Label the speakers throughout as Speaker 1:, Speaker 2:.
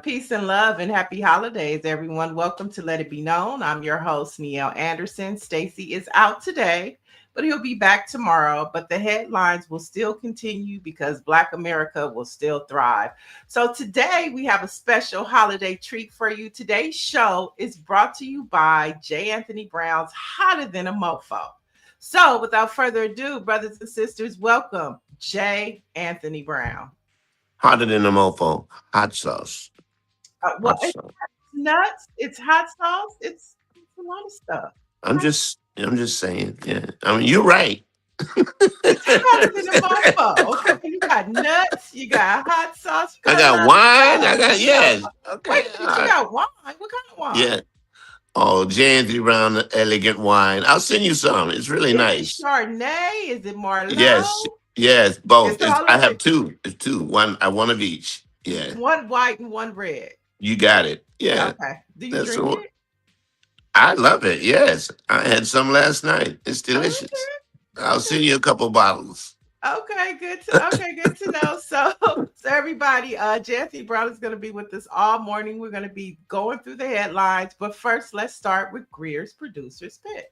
Speaker 1: Peace and love and happy holidays, everyone. Welcome to Let It Be Known. I'm your host, Niele Anderson. Stacy is out today, but he'll be back tomorrow. But the headlines will still continue because Black America will still thrive. So today we have a special holiday treat for you. Today's show is brought to you by J. Anthony Brown's Hotter Than a Mofo. So without further ado, brothers and sisters, welcome J. Anthony Brown.
Speaker 2: Hotter than a mofo. Hot sauce.
Speaker 1: Well,
Speaker 2: Hot
Speaker 1: it's
Speaker 2: sauce.
Speaker 1: nuts. It's hot sauce. It's a lot of stuff.
Speaker 2: I'm just saying. Yeah. I mean, you're right.
Speaker 1: It's hotter than a mofo. Okay, you got nuts. You got hot sauce. You
Speaker 2: I
Speaker 1: got a
Speaker 2: got
Speaker 1: lot of
Speaker 2: wine. I
Speaker 1: stuff.
Speaker 2: got yes.
Speaker 1: Wait,
Speaker 2: Okay.
Speaker 1: you
Speaker 2: All right.
Speaker 1: got wine? What kind of wine?
Speaker 2: Yeah. Oh, J. Anthony Brown, the elegant wine. I'll send you some. It's really
Speaker 1: Is it
Speaker 2: nice.
Speaker 1: Chardonnay? Is it
Speaker 2: Yes.
Speaker 1: Merlot?
Speaker 2: Yes. Both.
Speaker 1: It's all
Speaker 2: I
Speaker 1: of
Speaker 2: have
Speaker 1: it.
Speaker 2: two. It's two. One. I one of each. Yeah.
Speaker 1: One white and one red.
Speaker 2: You got it. Yeah.
Speaker 1: Okay. Do you
Speaker 2: That's
Speaker 1: drink
Speaker 2: all.
Speaker 1: it?
Speaker 2: I love it. Yes. I had some last night. It's
Speaker 1: Okay.
Speaker 2: delicious. I'll
Speaker 1: Okay.
Speaker 2: send you a couple bottles.
Speaker 1: Okay, good to know. So everybody, Jesse Brown is going to be with us all morning. We're going to be going through the headlines, but first, let's start with Greer's producer's pick.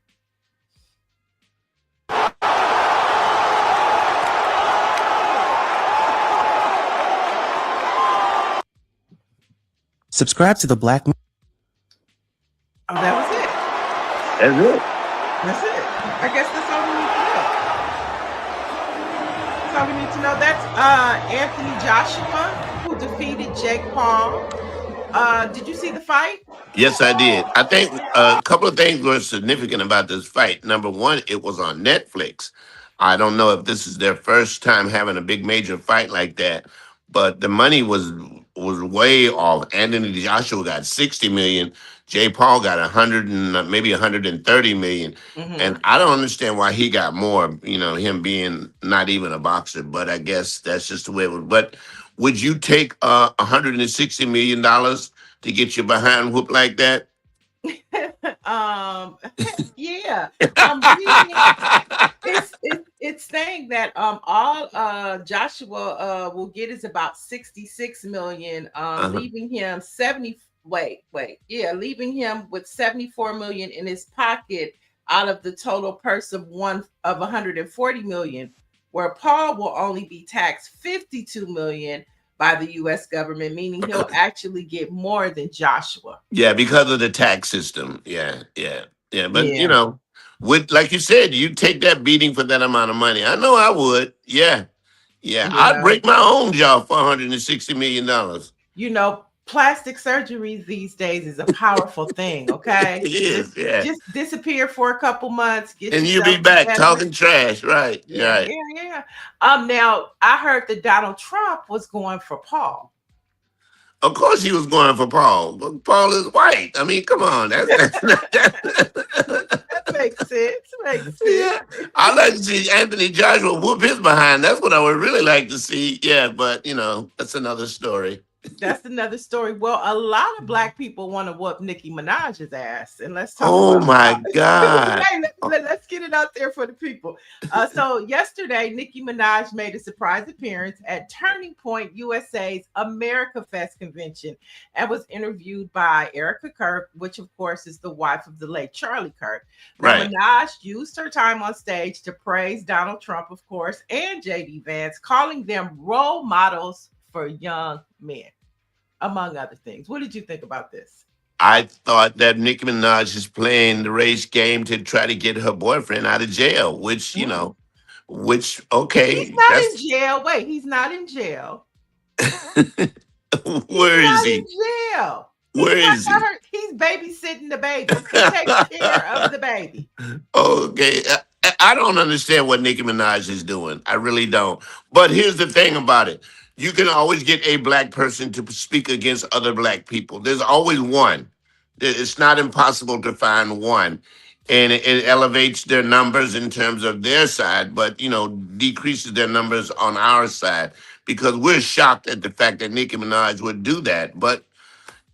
Speaker 3: Subscribe to the Black.
Speaker 1: Oh, that was it.
Speaker 2: That's it.
Speaker 1: That's it. I guess that's all we need to know. That's all we need to know. That's Anthony Joshua who defeated Jake Paul. Did you see the fight?
Speaker 2: Yes, I did. I think a couple of things were significant about this fight. Number one, it was on Netflix. I don't know if this is their first time having a big major fight like that, but the money was way off. Anthony Joshua got 60 million. Jay Paul got 100 and maybe 130 million. And I don't understand why he got more, him being not even a boxer, but I guess that's just the way it was. But would you take $160 million to get your behind whooped like that?
Speaker 1: Yeah. I'm reading. It's saying that all Joshua will get is about 66 million, leaving him leaving him with 74 million in his pocket out of the total purse of 140 million, where Paul will only be taxed 52 million by the US government, meaning he'll actually get more than Joshua.
Speaker 2: Yeah, because of the tax system. Yeah. But
Speaker 1: Yeah.
Speaker 2: like you said, you take that beating for that amount of money. I know I would. Yeah. I'd
Speaker 1: Yeah.
Speaker 2: break my own jaw for $160 million.
Speaker 1: Plastic surgery these days is a powerful thing, okay?
Speaker 2: It is, yeah.
Speaker 1: Just disappear for a couple months, get
Speaker 2: And you'll be
Speaker 1: yourself
Speaker 2: back
Speaker 1: together.
Speaker 2: talking trash, right?
Speaker 1: Yeah,
Speaker 2: Right.
Speaker 1: yeah. Now I heard that Donald Trump was going for Paul.
Speaker 2: Of course he was going for Paul, but Paul is white. I mean, come on. That's not
Speaker 1: That makes sense.
Speaker 2: Yeah. I'd like to see Anthony Joshua whoop his behind. That's what I would really like to see. Yeah, but that's another story.
Speaker 1: That's another story. Well, a lot of Black people want to whoop Nicki Minaj's ass, and let's talk
Speaker 2: Oh
Speaker 1: about
Speaker 2: my God.
Speaker 1: Hey, let's get it out there for the people. So yesterday, Nicki Minaj made a surprise appearance at Turning Point USA's America Fest convention and was interviewed by Erica Kirk, which of course is the wife of the late Charlie Kirk. Now,
Speaker 2: Right.
Speaker 1: Minaj used her time on stage to praise Donald Trump, of course, and JD Vance, calling them role models for young men, among other things. What did you think about this?
Speaker 2: I thought that Nicki Minaj is playing the race game to try to get her boyfriend out of jail, which, okay,
Speaker 1: He's not
Speaker 2: that's
Speaker 1: in jail. Wait, he's not in jail.
Speaker 2: where
Speaker 1: He's
Speaker 2: is
Speaker 1: not
Speaker 2: he?
Speaker 1: in jail.
Speaker 2: Where is he?
Speaker 1: He's babysitting the baby. He takes care of the baby.
Speaker 2: Okay. I don't understand what Nicki Minaj is doing. I really don't. But here's the thing about it. You can always get a Black person to speak against other Black people. There's always one. It's not impossible to find one. And it elevates their numbers in terms of their side, but decreases their numbers on our side because we're shocked at the fact that Nicki Minaj would do that. But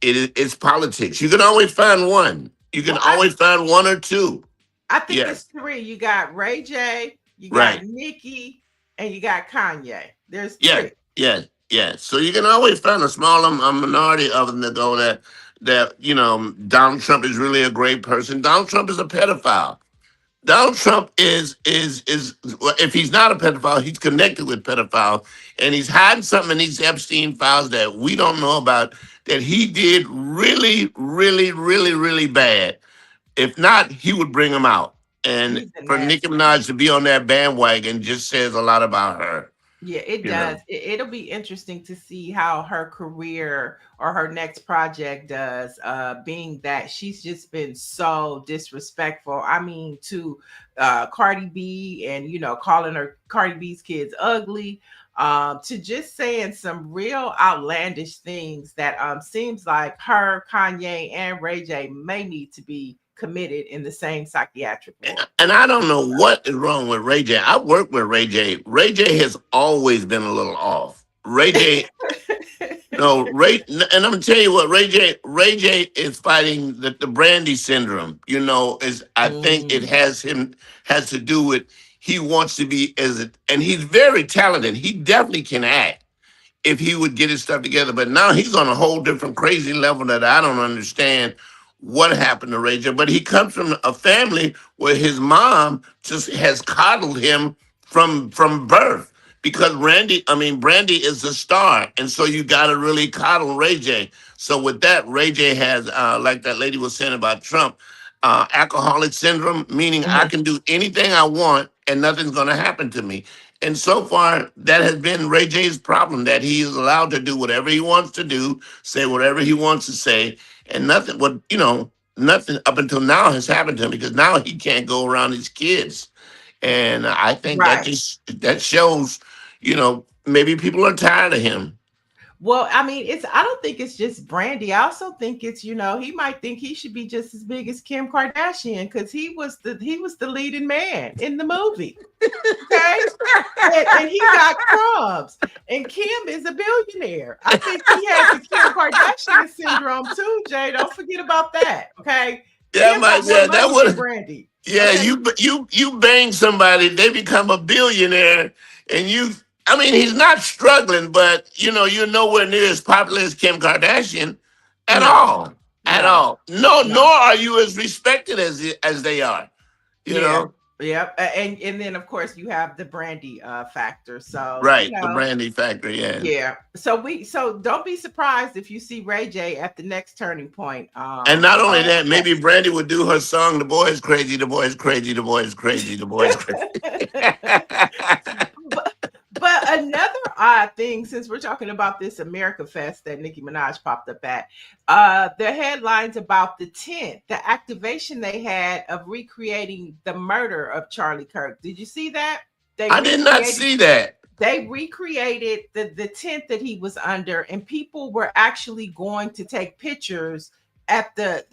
Speaker 2: it's politics. You can always find one. You can
Speaker 1: Well, I
Speaker 2: always find one or two.
Speaker 1: I think it's
Speaker 2: Yes.
Speaker 1: three. You got Ray J, you got
Speaker 2: Right.
Speaker 1: Nicki, and you got Kanye. There's
Speaker 2: Yeah.
Speaker 1: three.
Speaker 2: Yeah. Yeah. So you can always find a small minority of them that go that Donald Trump is really a great person. Donald Trump is a pedophile. Donald Trump is well, if he's not a pedophile, he's connected with pedophiles, and he's hiding something in these Epstein files that we don't know about that he did really, really, really, really bad. If not, he would bring them out. And
Speaker 1: He's a
Speaker 2: for Nicki
Speaker 1: nasty man.
Speaker 2: Minaj to be on that bandwagon just says a lot about her.
Speaker 1: Yeah, it
Speaker 2: You know.
Speaker 1: does. It'll be interesting to see how her career or her next project does, being that she's just been so disrespectful. I mean, to Cardi B and, calling her Cardi B's kids ugly, to just saying some real outlandish things that seems like her, Kanye, and Ray J may need to be committed in the same psychiatric ward.
Speaker 2: And I don't know what is wrong with Ray J. I work with Ray J. Ray J has always been a little off. Ray J, no, and I'm gonna tell you what, Ray J is fighting the Brandy syndrome. Is I think it
Speaker 1: Mm,
Speaker 2: has to do with he wants to be and he's very talented. He definitely can act if he would get his stuff together. But now he's on a whole different crazy level that I don't understand what happened to Ray J. But he comes from a family where his mom just has coddled him from birth because Brandy is a star, and so you got to really coddle Ray J. So with that, Ray J has, like that lady was saying about Trump, alcoholic syndrome, meaning I
Speaker 1: mhm.
Speaker 2: can do anything I want and nothing's going to happen to me. And so far, that has been Ray J's problem that he is allowed to do whatever he wants to do, say whatever he wants to say, and nothing up until now has happened to him because now he can't go around his kids. And I think
Speaker 1: Right.
Speaker 2: that shows, maybe people are tired of him.
Speaker 1: Well, I mean, I don't think it's just Brandy. I also think it's, he might think he should be just as big as Kim Kardashian because he was the leading man in the movie. Okay. And he got crumbs. And Kim is a billionaire. I think he has the Kim Kardashian syndrome too, Jay. Don't forget about that. Okay. Kim got more
Speaker 2: That
Speaker 1: money than
Speaker 2: would.
Speaker 1: Brandy.
Speaker 2: Yeah,
Speaker 1: Okay.
Speaker 2: you bang somebody, they become a billionaire, and you. I mean, he's not struggling, but you're nowhere near as popular as Kim Kardashian, at
Speaker 1: No,
Speaker 2: all, at
Speaker 1: no,
Speaker 2: all. No, nor
Speaker 1: no.
Speaker 2: are you as respected as they are. You
Speaker 1: Yeah.
Speaker 2: know,
Speaker 1: Yep. And then of course you have the Brandy factor. So,
Speaker 2: right? The Brandy factory, yeah.
Speaker 1: yeah. So don't be surprised if you see Ray J at the next turning point.
Speaker 2: And not only that, maybe Brandy would do her song, "The Boy Is Crazy, the Boy Is Crazy, the Boy Is Crazy, the Boy Is Crazy."
Speaker 1: but, but another odd thing, since we're talking about this America Fest that Nicki Minaj popped up at, the headlines about the tent, the activation they had of recreating the murder of Charlie Kirk. Did you see that? They
Speaker 2: I did not
Speaker 1: recreated
Speaker 2: see that.
Speaker 1: they recreated the tent that he was under, and people were actually going to take pictures at the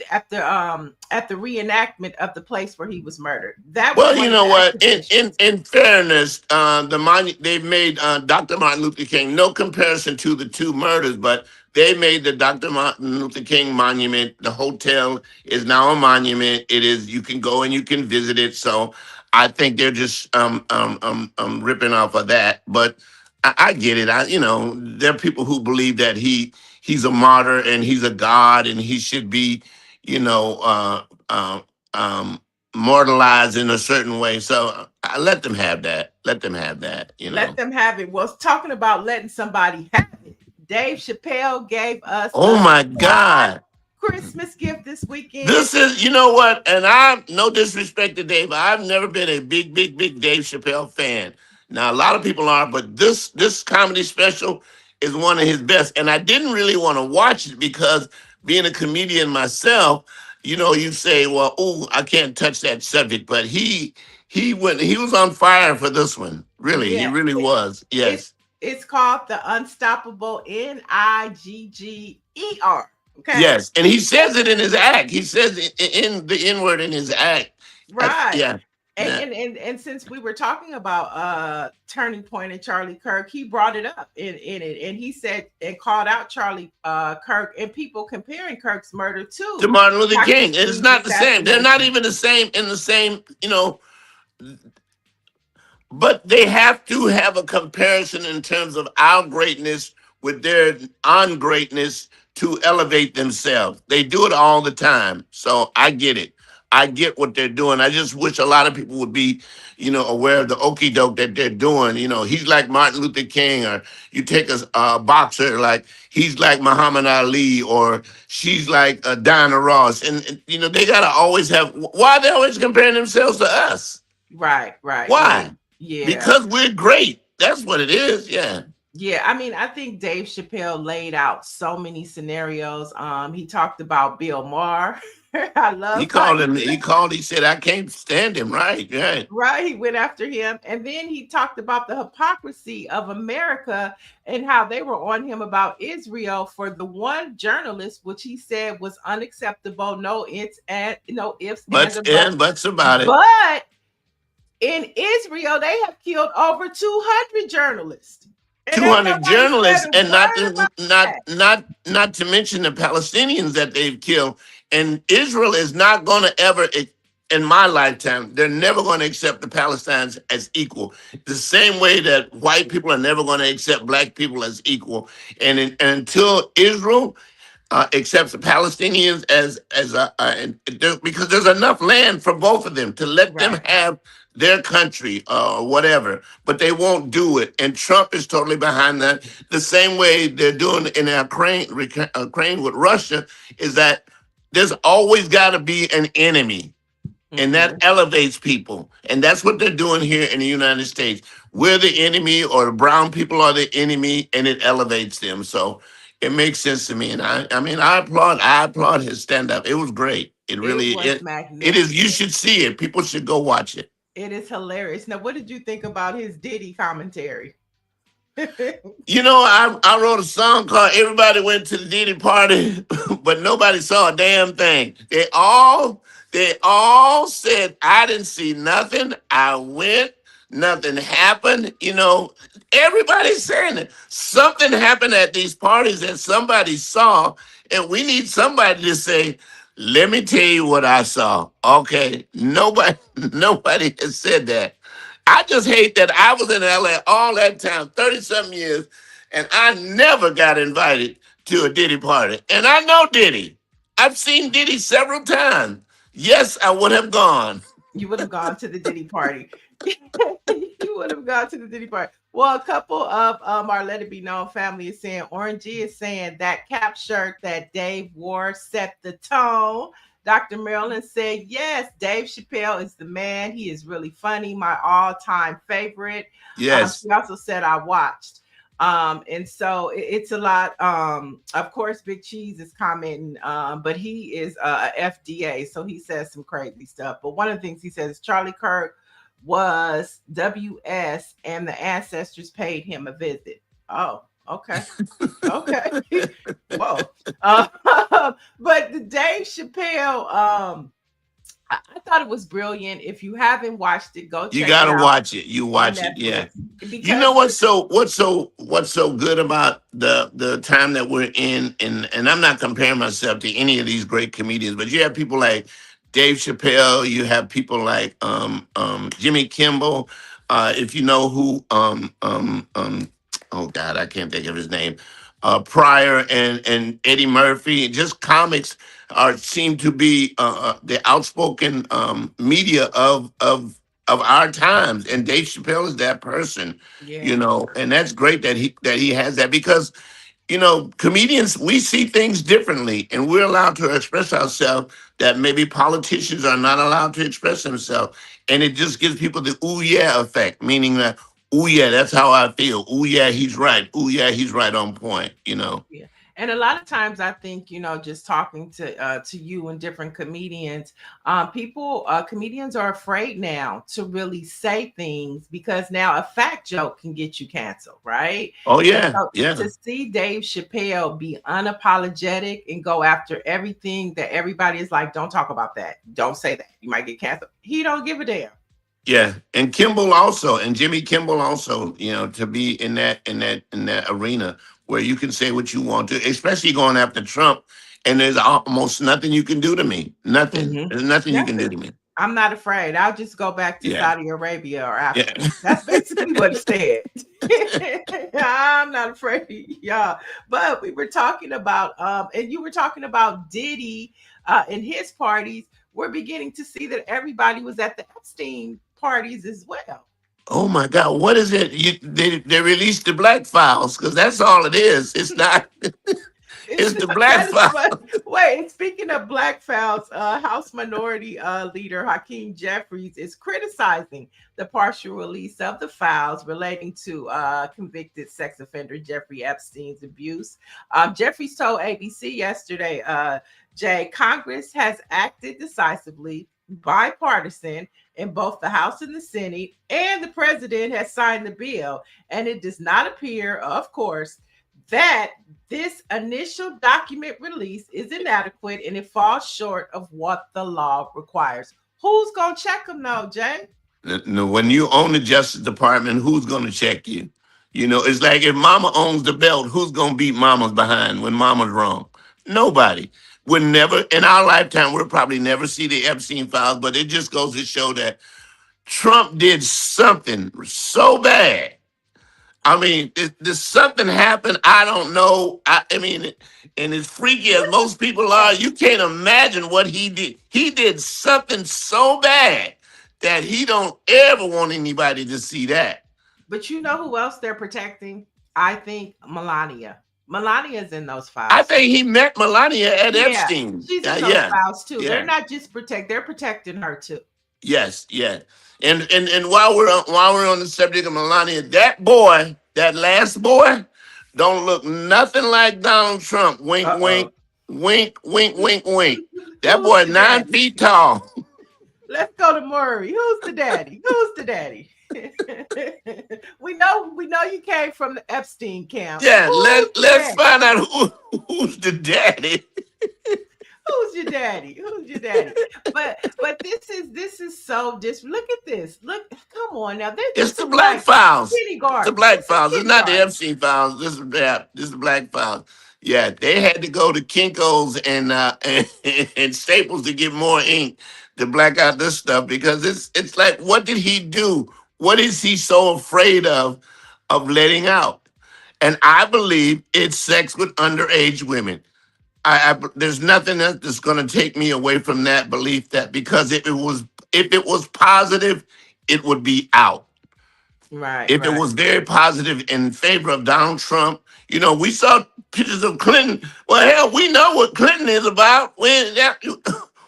Speaker 1: reenactment of the place where he was murdered. That was
Speaker 2: Well,
Speaker 1: one
Speaker 2: you
Speaker 1: of the
Speaker 2: know what?
Speaker 1: activations.
Speaker 2: In fairness, they've made Dr. Martin Luther King no comparison to the two murders, but they made the Dr. Martin Luther King monument. The hotel is now a monument. It is you can go and you can visit it. So I think they're just ripping off of that. But I get it. There are people who believe that he's a martyr and he's a god and he should be, you know, mortalized in a certain way. So I let them have that. Let them have that.
Speaker 1: Let them have it. Well, talking about letting somebody have it. Dave Chappelle gave us
Speaker 2: Oh
Speaker 1: a
Speaker 2: my
Speaker 1: surprise
Speaker 2: God.
Speaker 1: Christmas gift this weekend.
Speaker 2: This is, you know what? And I'm no disrespect to Dave. I've never been a big, big, big Dave Chappelle fan. Now a lot of people are, but this comedy special is one of his best. And I didn't really want to watch it because being a comedian myself, you say, well, oh, I can't touch that subject. But he was on fire for this one. Really, he
Speaker 1: Yeah,
Speaker 2: really was.
Speaker 1: it's
Speaker 2: Yes.
Speaker 1: it's called the Unstoppable Nigger. Okay.
Speaker 2: Yes, and he says it in his act. He says in the N word in his act.
Speaker 1: Right.
Speaker 2: Yeah,
Speaker 1: And,
Speaker 2: yeah.
Speaker 1: and and and since we were talking about Turning Point and Charlie Kirk, he brought it up in it, and he said and called out Charlie Kirk and people comparing Kirk's murder
Speaker 2: To
Speaker 1: to
Speaker 2: Martin Luther
Speaker 1: Dr.
Speaker 2: King, and it's
Speaker 1: King's
Speaker 2: not the same. They're not
Speaker 1: assassination.
Speaker 2: even the same in the same. But they have to have a comparison in terms of our greatness with their ungreatness to elevate themselves. They do it all the time. So I get it. I get what they're doing. I just wish a lot of people would be, aware of the okey doke that they're doing. He's like Martin Luther King, or you take a boxer, like he's like Muhammad Ali, or she's like Diana Ross. And they got to always have, why are they always comparing themselves to us?
Speaker 1: Right, right. Yeah.
Speaker 2: Why?
Speaker 1: Yeah.
Speaker 2: Because we're great. That's what it is. Yeah.
Speaker 1: Yeah, I mean, I think Dave Chappelle laid out so many scenarios. He talked about Bill Maher. I
Speaker 2: He
Speaker 1: love how
Speaker 2: called him. He said, I can't stand him. Right. Right.
Speaker 1: right, he went after him. And then he talked about the hypocrisy of America and how they were on him about Israel for the one journalist, which he said was unacceptable. No ifs, ands, or buts.
Speaker 2: Buts about it.
Speaker 1: But in Israel, they have killed over 200 journalists. And ain't
Speaker 2: 200
Speaker 1: nobody said
Speaker 2: journalists,
Speaker 1: a
Speaker 2: and
Speaker 1: word about that.
Speaker 2: not to mention the Palestinians that they've killed. And Israel is not going to ever, in my lifetime, they're never going to accept the Palestinians as equal. The same way that white people are never going to accept black people as equal. And until Israel accepts the Palestinians because there's enough land for both of them to let them
Speaker 1: Right,
Speaker 2: have their country or whatever, but they won't do it. And Trump is totally behind that. The same way they're doing in Ukraine with Russia is that there's always got to be an enemy, and that
Speaker 1: hmm
Speaker 2: elevates people. And that's what they're doing here in the United States. We're the enemy, or the brown people are the enemy, and it elevates them. So it makes sense to me. And I mean, I applaud his stand up. It was great. It
Speaker 1: it
Speaker 2: really
Speaker 1: was
Speaker 2: it is. You
Speaker 1: magnificent.
Speaker 2: should see it. People should go watch it.
Speaker 1: It is hilarious. Now, what did you think about his Diddy commentary?
Speaker 2: I wrote a song called "Everybody Went to the Diddy Party," but nobody saw a damn thing. They all said, "I didn't see nothing. I went, nothing happened." Everybody's saying it. Something happened at these parties that somebody saw, and we need somebody to say, "Let me tell you what I saw." Okay, nobody, nobody has said that. I just hate that I was in LA all that time, 30 something years, and I never got invited to a Diddy party. And I know Diddy. I've seen Diddy several times. Yes, I would have gone.
Speaker 1: You would have gone to the Diddy party. You would have gone to the Diddy party. Well, a couple of our Let It Be Known family is saying Orangey is saying that cap shirt that Dave wore set the tone. Dr. Marilyn said, yes, Dave Chappelle is the man. He is really funny, my all-time favorite.
Speaker 2: Yes.
Speaker 1: She also said, I watched. And so it's a lot. Of course, Big Cheese is commenting, but he is a FDA, so he says some crazy stuff. But one of the things he says, Charlie Kirk was WS, and the ancestors paid him a visit. Oh, okay. Okay. Whoa. But the Dave Chappelle, I thought it was brilliant. If you haven't watched it, go
Speaker 2: You
Speaker 1: check it
Speaker 2: gotta
Speaker 1: out
Speaker 2: watch it. You
Speaker 1: on
Speaker 2: watch it, yeah.
Speaker 1: Netflix
Speaker 2: You
Speaker 1: because
Speaker 2: know what's so good about the time that we're in, and I'm not comparing myself to any of these great comedians, but you have people like Dave Chappelle, you have people like Jimmy Kimmel, if you know who oh God, I can't think of his name. Pryor and Eddie Murphy, just comics are seem to be the outspoken media of our times, and Dave Chappelle is that person,
Speaker 1: yeah,
Speaker 2: and that's great that he has that because comedians, we see things differently, and we're allowed to express ourselves that maybe politicians are not allowed to express themselves, and it just gives people the "ooh yeah" effect, meaning that "ooh yeah, that's how I feel. Ooh yeah, he's right. Ooh yeah, he's right on point."
Speaker 1: yeah. And a lot of times I think, just talking to you and different comedians, comedians are afraid now to really say things because now a fact joke can get you canceled, right?
Speaker 2: Oh
Speaker 1: And
Speaker 2: yeah,
Speaker 1: so
Speaker 2: yeah.
Speaker 1: to see Dave Chappelle be unapologetic and go after everything that everybody is like, don't talk about that, don't say that, you might get canceled. He don't give a damn.
Speaker 2: Yeah, and Kimball also, and Jimmy Kimball also, to be in that arena where you can say what you want to, especially going after Trump, and there's almost nothing you can do to me. Nothing.
Speaker 1: Hmm.
Speaker 2: There's nothing you can do
Speaker 1: Nothing.
Speaker 2: to me.
Speaker 1: I'm not afraid. I'll just go back to
Speaker 2: Yeah,
Speaker 1: Saudi Arabia or
Speaker 2: yeah.
Speaker 1: Africa. That's basically what it said. I'm not afraid, yeah. But we were talking about, and you were talking about Diddy and his parties. We're beginning to see that everybody was at the Epstein parties as well.
Speaker 2: Oh my God, what is it? They released the Black Files because that's all it is. It's not.
Speaker 1: It's
Speaker 2: It's the Black
Speaker 1: that is
Speaker 2: Files.
Speaker 1: what. Wait, speaking of Black Files, House Minority Leader Hakeem Jeffries is criticizing the partial release of the files relating to convicted sex offender Jeffrey Epstein's abuse. Jeffries told ABC yesterday, Jay, Congress has acted decisively, bipartisan in both the House and the Senate, and the president has signed the bill. And it does not appear, of course, that this initial document release is inadequate and it falls short of what the law requires. Who's going to check them though, Jay?
Speaker 2: No, when you own the Justice Department, who's going to check you? It's like if Mama owns the belt, who's going to beat Mama's behind when Mama's wrong? Nobody. We'll never, in our lifetime, we'll probably never see the Epstein files, but it just goes to show that Trump did something so bad. I mean, there's something happened. I don't know. I mean, and as freaky as most people are, you can't imagine what he did. He did something so bad that he don't ever want anybody to see that.
Speaker 1: But you know who else they're protecting? I think Melania. Melania's in those
Speaker 2: I
Speaker 1: files too.
Speaker 2: think he met Melania at
Speaker 1: Yeah,
Speaker 2: Epstein.
Speaker 1: she's in those
Speaker 2: Yeah,
Speaker 1: files too. They're
Speaker 2: yeah.
Speaker 1: not just they're protecting her too.
Speaker 2: Yes, yeah. And while we're on the subject of Melania, that boy, that last boy, don't look nothing like Donald Trump. Wink,
Speaker 1: Uh-oh.
Speaker 2: wink, wink, wink, wink, wink. That
Speaker 1: Who's
Speaker 2: boy
Speaker 1: the
Speaker 2: nine
Speaker 1: daddy?
Speaker 2: feet tall.
Speaker 1: Let's go to Murray. Who's the daddy? Who's the daddy? we know you came from the Epstein camp.
Speaker 2: Yeah,
Speaker 1: Who's
Speaker 2: let
Speaker 1: the
Speaker 2: let's
Speaker 1: daddy?
Speaker 2: find out who's the daddy.
Speaker 1: Who's your daddy? Who's your daddy? But this is so look at this. Look, come on now.
Speaker 2: It's
Speaker 1: This
Speaker 2: the
Speaker 1: is
Speaker 2: Black
Speaker 1: like
Speaker 2: Files. It's the
Speaker 1: kindergarten.
Speaker 2: Black
Speaker 1: This is
Speaker 2: Files. It's not the
Speaker 1: kindergarten.
Speaker 2: Epstein Files. This is the Black Files. Yeah, they had to go to Kinkos and Staples to get more ink to black out this stuff because it's like, what did he do? What is he so afraid of letting out? And I believe it's sex with underage women. There's nothing that's going to take me away from that belief, that because if it was positive, it would be out.
Speaker 1: Right,
Speaker 2: If it
Speaker 1: right.
Speaker 2: was very positive in favor of Donald Trump, we saw pictures of Clinton. Well, hell, we know what Clinton is about.
Speaker 1: And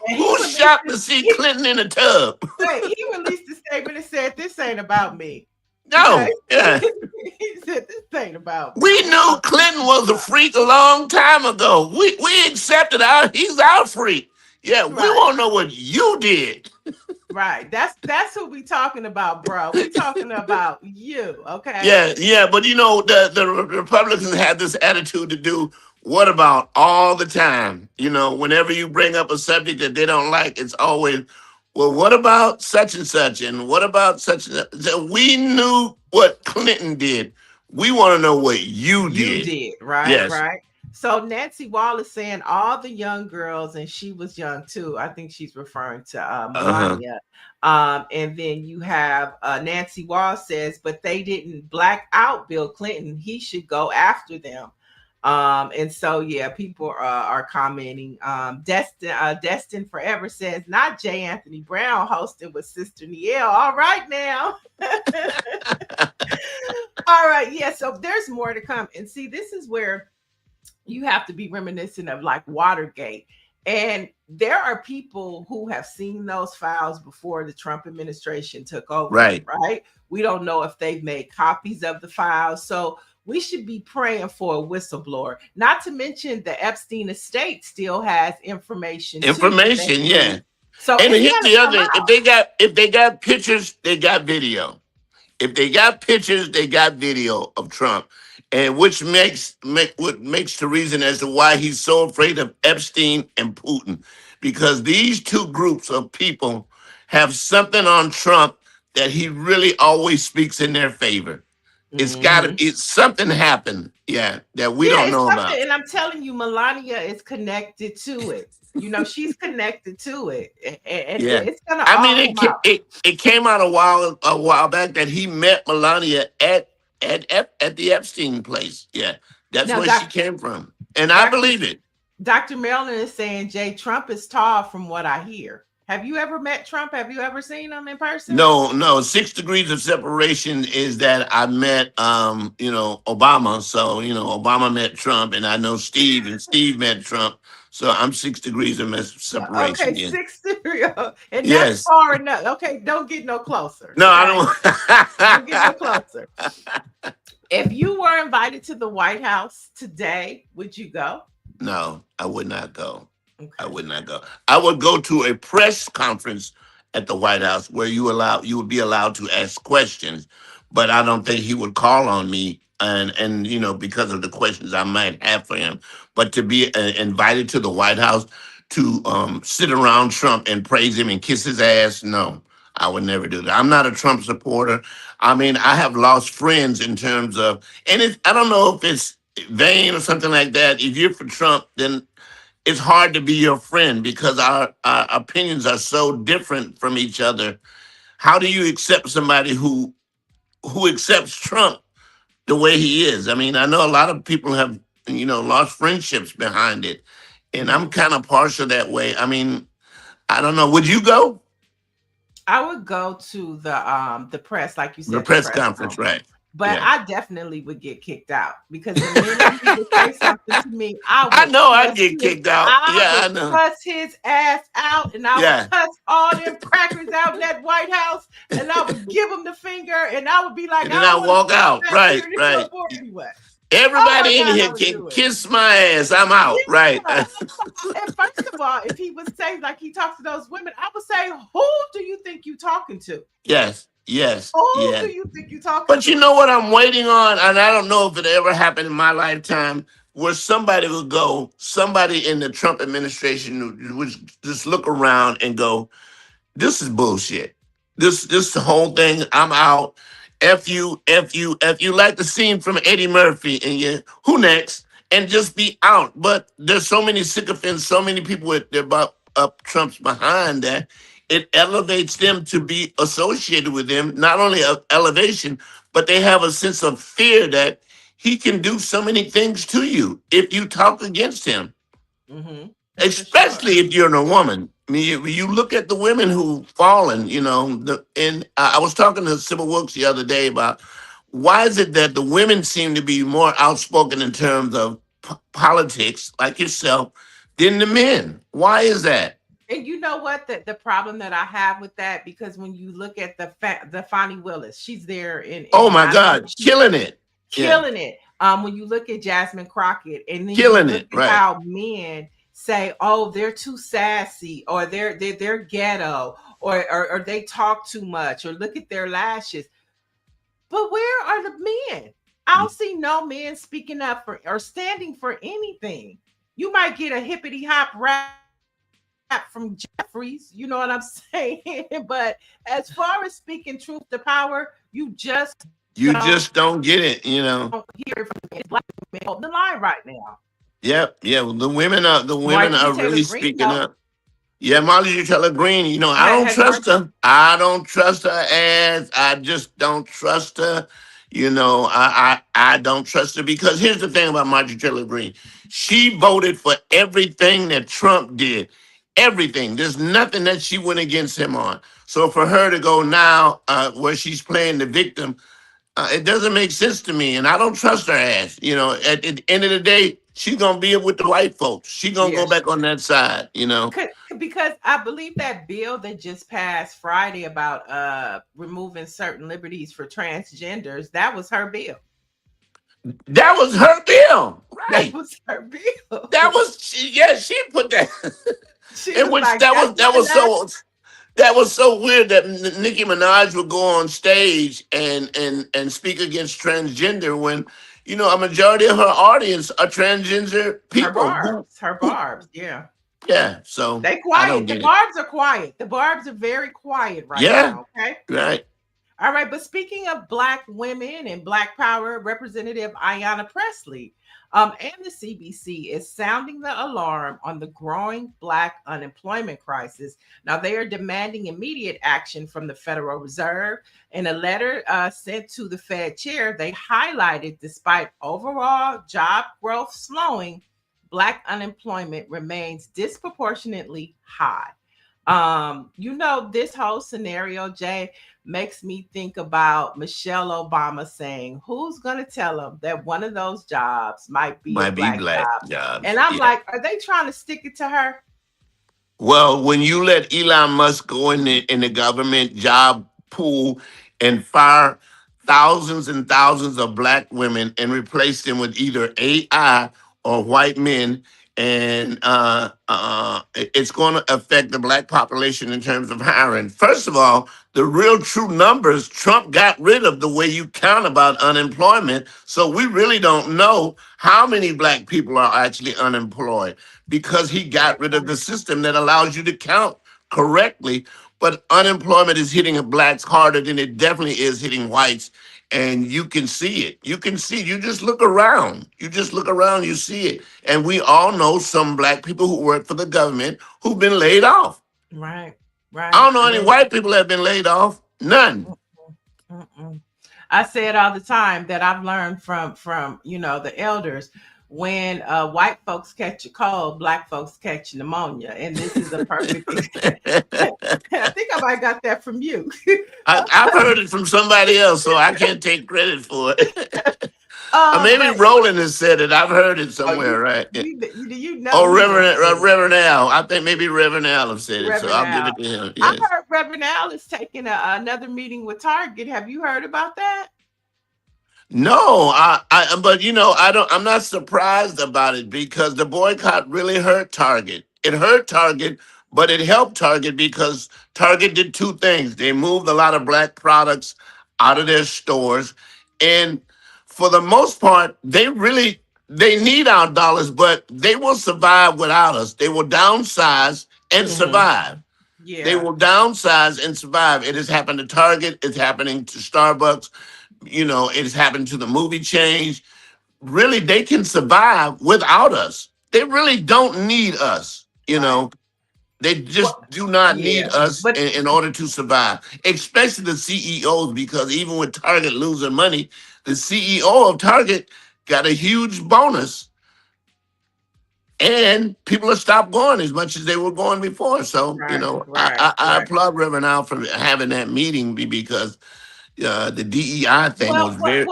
Speaker 1: he
Speaker 2: Who's
Speaker 1: released
Speaker 2: shocked
Speaker 1: this.
Speaker 2: to see Clinton in a tub?
Speaker 1: He released a statement and said, "This ain't about me." Okay,
Speaker 2: No, yeah.
Speaker 1: he said, "This ain't about me."
Speaker 2: We knew Clinton was a freak a long time ago. We accepted he's our freak. Yeah, we
Speaker 1: Right.
Speaker 2: want to know what you did.
Speaker 1: Right. That's who we talking about, bro. We talking about you, okay?
Speaker 2: Yeah, yeah, but the Republicans have this attitude to do what about all the time. Whenever you bring up a subject that they don't like, it's always, well, what about such and such, and what about such and such? So we knew what Clinton did. We want to know what you
Speaker 1: You
Speaker 2: did.
Speaker 1: did, right,
Speaker 2: Yes.
Speaker 1: right. So Nancy Wall is saying all the young girls, and she was young too. I think she's referring to
Speaker 2: Uh huh.
Speaker 1: Melania. And then you have Nancy Wall says, but they didn't black out Bill Clinton. He should go after them. And so yeah, people are commenting. Destin Forever says, not J. Anthony Brown hosting with Sister Niele. All right now. All right, yeah. So there's more to come. And see, this is where you have to be reminiscent of like Watergate. And there are people who have seen those files before the Trump administration took over,
Speaker 2: Right.
Speaker 1: right? We don't know if they've made copies of the files. So we should be praying for a whistleblower. Not to mention the Epstein estate still has information too that they
Speaker 2: Information,
Speaker 1: can
Speaker 2: yeah.
Speaker 1: use. So
Speaker 2: And
Speaker 1: it's
Speaker 2: here's
Speaker 1: gonna
Speaker 2: the
Speaker 1: come
Speaker 2: other thing.
Speaker 1: out.
Speaker 2: If they got pictures, they got video. If they got pictures, they got video of Trump, and which what makes the reason as to why he's so afraid of Epstein and Putin, because these two groups of people have something on Trump that he really always speaks in their favor.
Speaker 1: Mhm.
Speaker 2: It's something happened, yeah, that we
Speaker 1: Yeah,
Speaker 2: don't
Speaker 1: it's
Speaker 2: know
Speaker 1: something,
Speaker 2: about.
Speaker 1: and I'm telling you, Melania is connected to it. You know, she's connected to it, and
Speaker 2: Yeah,
Speaker 1: it's gonna
Speaker 2: I
Speaker 1: all
Speaker 2: mean
Speaker 1: come out.
Speaker 2: it came out a while back that he met Melania at the Epstein place. Yeah, that's
Speaker 1: Now,
Speaker 2: where she came from, and I
Speaker 1: Doctor
Speaker 2: believe it.
Speaker 1: Dr. Marilyn is saying Jay Trump is tall, from what I hear. Have you ever met Trump? Have you ever seen him in person?
Speaker 2: No, no, 6 degrees of separation is that I met Obama. So, Obama met Trump, and I know Steve, and Steve met Trump. So I'm 6 degrees of
Speaker 1: Okay,
Speaker 2: separation. Yeah.
Speaker 1: 6 and that's
Speaker 2: Yes.
Speaker 1: far enough. Okay, don't get no closer.
Speaker 2: No, I
Speaker 1: Okay, don't get no
Speaker 2: don't.
Speaker 1: closer. If you were invited to the White House today, would you go?
Speaker 2: No, I would not go. I
Speaker 1: Okay.
Speaker 2: would not go. I would go to a press conference at the White House where you would be allowed to ask questions, but I don't think he would call on me, and because of the questions I might have for him. But to be invited to the White House to sit around Trump and praise him and kiss his ass, no. I would never do that. I'm not a Trump supporter. I mean, I have lost friends in terms of, and I don't know if it's vain or something like that. If you're for Trump, then it's hard to be your friend because our opinions are so different from each other. How do you accept somebody who accepts Trump the way he is? I mean, I know a lot of people have lost friendships behind it, and I'm
Speaker 1: Mhm.
Speaker 2: kind of partial that way. I mean, I don't know. Would you go
Speaker 1: I would go to the press, like you
Speaker 2: the
Speaker 1: said, the
Speaker 2: press
Speaker 1: press
Speaker 2: conference? Right?
Speaker 1: conference. But
Speaker 2: Yeah.
Speaker 1: I definitely would get kicked out because the minute he would say something to me,
Speaker 2: I know I'd get kicked out. Yeah, I know.
Speaker 1: cuss his ass out, and I would
Speaker 2: Yeah,
Speaker 1: cuss all them crackers out in that White House, and I would give them the finger, and I would be like,
Speaker 2: and
Speaker 1: I
Speaker 2: then I
Speaker 1: don't want to
Speaker 2: walk
Speaker 1: see you
Speaker 2: out.
Speaker 1: back
Speaker 2: Right,
Speaker 1: here no
Speaker 2: right.
Speaker 1: more anyway. Oh my
Speaker 2: Everybody in
Speaker 1: God, I
Speaker 2: here
Speaker 1: would
Speaker 2: can
Speaker 1: do it.
Speaker 2: kiss my ass. I'm out. Right.
Speaker 1: Yeah. And first of all, if he would say like he talks to those women, I would say, who do you think you talking to?
Speaker 2: Yes, yes,
Speaker 1: Who
Speaker 2: yeah.
Speaker 1: do you think you talking
Speaker 2: But you
Speaker 1: to?
Speaker 2: know what I'm waiting on, and I don't know if it ever happened in my lifetime, where somebody in the Trump administration would just look around and go, "This is bullshit. This the whole thing. I'm out. F you, F you, F you." Like the scene from Eddie Murphy, and you, who next? And just be out. But there's so many sycophants, so many people with their up Trump's behind that it elevates them to be associated with them. Not only of elevation, but they have a sense of fear that he can do so many things to you if you talk against him,
Speaker 1: Mm-hmm. For sure.
Speaker 2: especially if you're a woman. I mean, you look at the women who've fallen, and I was talking to Sybil Wilkes the other day about why is it that the women seem to be more outspoken in terms of politics, like yourself, than the men? Why is that?
Speaker 1: And you know what? The problem that I have with that, because when you look at the Fonnie Willis, she's there
Speaker 2: Oh
Speaker 1: and
Speaker 2: my
Speaker 1: I know
Speaker 2: God,
Speaker 1: she's
Speaker 2: killing it. Yeah,
Speaker 1: killing it. When you look at Jasmine Crockett, and then you
Speaker 2: killing
Speaker 1: look
Speaker 2: it.
Speaker 1: at
Speaker 2: Right.
Speaker 1: how men say, "Oh, they're too sassy," or they're ghetto, or they talk too much, or look at their lashes. But where are the men? I don't see no men speaking up for or standing for anything. You might get a hippity hop rap from Jeffries, you know what I'm saying? But as far as speaking truth to power, you just
Speaker 2: You
Speaker 1: don't
Speaker 2: just don't get it,
Speaker 1: hear it from the black men on the line right now.
Speaker 2: Yep, yeah. Well, the women are
Speaker 1: Marjorie Taylor
Speaker 2: really
Speaker 1: Greene,
Speaker 2: speaking
Speaker 1: no.
Speaker 2: up. Yeah, Molly Taylor Green. I don't
Speaker 1: Has
Speaker 2: trust
Speaker 1: Marjorie
Speaker 2: her. I don't trust her ass. I just don't trust her. I don't trust her because here's the thing about Marjorie Taylor Green. She voted for everything that Trump did. Everything. There's nothing that she went against him on. So for her to go now, where she's playing the victim, it doesn't make sense to me, and I don't trust her ass. At the end of the day, she's gonna be with the white folks. She's gonna go
Speaker 1: yeah,
Speaker 2: back on that side.
Speaker 1: could, because I believe that bill that just passed Friday about removing certain liberties for transgenders, that was her bill.
Speaker 2: That was her bill,
Speaker 1: That
Speaker 2: right?
Speaker 1: was her bill.
Speaker 2: That was yeah. She put that,
Speaker 1: She
Speaker 2: in
Speaker 1: was
Speaker 2: which
Speaker 1: like, "That's
Speaker 2: that
Speaker 1: my
Speaker 2: was
Speaker 1: last."
Speaker 2: so weird that Nicki Minaj would go on stage and speak against transgender when a majority of her audience are transgender people
Speaker 1: Her
Speaker 2: who
Speaker 1: barbs. Yeah,
Speaker 2: yeah. So
Speaker 1: they
Speaker 2: I don't
Speaker 1: quiet. The
Speaker 2: get it.
Speaker 1: barbs are quiet. The barbs are very quiet right
Speaker 2: Yeah,
Speaker 1: now. Okay.
Speaker 2: right.
Speaker 1: All right, but speaking of Black women and Black power, Representative Ayanna Pressley and the CBC is sounding the alarm on the growing Black unemployment crisis. Now, they are demanding immediate action from the Federal Reserve. In a letter sent to the Fed chair, they highlighted despite overall job growth slowing, Black unemployment remains disproportionately high. This whole scenario, Jay, makes me think about Michelle Obama saying, "Who's going to tell them that one of those jobs might be a
Speaker 2: Might be
Speaker 1: Black
Speaker 2: black
Speaker 1: job?" And
Speaker 2: jobs.
Speaker 1: I'm
Speaker 2: Yeah.
Speaker 1: like, are they trying to stick it to her?
Speaker 2: Well, when you let Elon Musk go in the government job pool and fire thousands and thousands of black women and replace them with either AI or white men, and it's going to affect the black population in terms of hiring. First of all, the real true numbers, Trump got rid of the way you count about unemployment, so we really don't know how many black people are actually unemployed because he got
Speaker 1: Great
Speaker 2: rid of
Speaker 1: point.
Speaker 2: the system that allows you to count correctly. But unemployment is hitting blacks harder than it definitely is hitting whites. And you can see it. You can see, you just look around. You just look around, you see it. And we all know some black people who work for the government who've been laid off.
Speaker 1: Right,
Speaker 2: I
Speaker 1: right.
Speaker 2: don't know any white people that have been laid off. None.
Speaker 1: Mm-mm. I say it all the time that I've learned from the elders. When white folks catch a cold, Black folks catch pneumonia, and this is a perfect. I think I might got that from you.
Speaker 2: I've heard it from somebody else, so I can't take credit for it. Or maybe
Speaker 1: But
Speaker 2: Roland has said it. I've heard it
Speaker 1: oh,
Speaker 2: somewhere, right?
Speaker 1: you know
Speaker 2: Or
Speaker 1: he done
Speaker 2: Reverend
Speaker 1: said it,
Speaker 2: Reverend Al. I think maybe Reverend Al have said it, so
Speaker 1: Reverend
Speaker 2: I'll give
Speaker 1: Al.
Speaker 2: it to him.
Speaker 1: I
Speaker 2: Yes.
Speaker 1: heard Reverend Al is taking another meeting with Target. Have you heard about that?
Speaker 2: No, but I don't. I'm not surprised about it because the boycott really hurt Target. It hurt Target, but it helped Target because Target did two things. They moved a lot of black products out of their stores, and for the most part, they need our dollars, but they will survive without us. They will downsize and
Speaker 1: Hmm.
Speaker 2: survive. They
Speaker 1: Yeah,
Speaker 2: will downsize and survive. It has happened to Target. It's happening to Starbucks. It's happened to the movie chains. Really, they can survive without us. They really don't need us.
Speaker 1: right.
Speaker 2: They
Speaker 1: Well,
Speaker 2: just do not
Speaker 1: yeah,
Speaker 2: need us
Speaker 1: but
Speaker 2: in order to survive, especially the CEOs, because even with Target losing money, the CEO of Target got a huge bonus and people have stopped going as much as they were going before. So,
Speaker 1: right,
Speaker 2: I,
Speaker 1: right,
Speaker 2: I, I
Speaker 1: right.
Speaker 2: applaud Reverend Al for having that meeting because the DEI thing was very.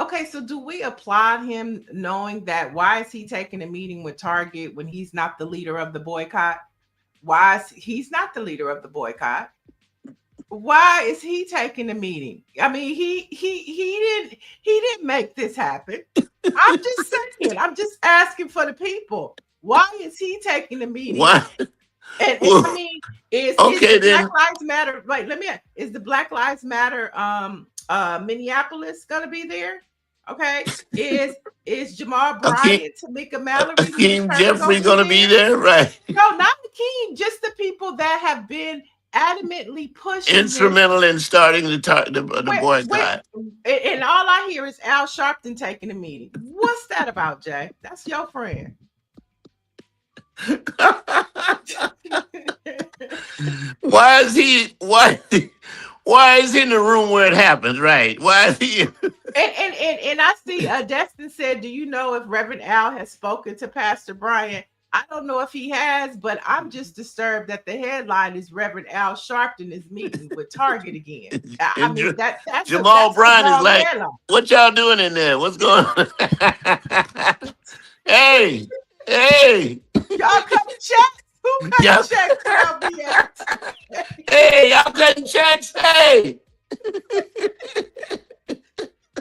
Speaker 1: Okay. So, do we applaud him knowing that? Why is he taking a meeting with Target when he's not the leader of the boycott? Why is he's not the leader of the boycott? Why is he taking a meeting? I mean, he didn't make this happen. I'm just saying. I'm just asking for the people. Why is he taking a meeting?
Speaker 2: Why?
Speaker 1: And I
Speaker 2: Well,
Speaker 1: mean, is
Speaker 2: okay
Speaker 1: the Black
Speaker 2: then.
Speaker 1: Lives Matter? Wait, let me. Is the Black Lives Matter Minneapolis gonna be there? Okay. Is Jamal
Speaker 2: Akeem,
Speaker 1: Bryant, Tamika Mallory, Lisa
Speaker 2: Akeem
Speaker 1: Turner gonna
Speaker 2: Jeffrey
Speaker 1: be
Speaker 2: gonna be
Speaker 1: there?
Speaker 2: there, right?
Speaker 1: No, not the king. Just the people that have been adamantly pushing this.
Speaker 2: Instrumental in starting the
Speaker 1: Where,
Speaker 2: boycott.
Speaker 1: and all I hear is Al Sharpton taking a meeting. What's that about, Jay? That's your friend.
Speaker 2: Why is he? Why is he in the room where it happens? Right? Why is he?
Speaker 1: And I see Destin said, "Do you know if Reverend Al has spoken to Pastor Brian?" I don't know if he has, but I'm just disturbed that the headline is Reverend Al Sharpton is meeting with Target again. I
Speaker 2: And
Speaker 1: mean that's a
Speaker 2: Jamal Brown is
Speaker 1: long
Speaker 2: like,
Speaker 1: headline.
Speaker 2: "What y'all doing in there? What's going on?" Hey, hey,
Speaker 1: Y'all cutting checks? Who cutting
Speaker 2: y'all,
Speaker 1: checks for LBS?
Speaker 2: hey, y'all cutting checks? Hey.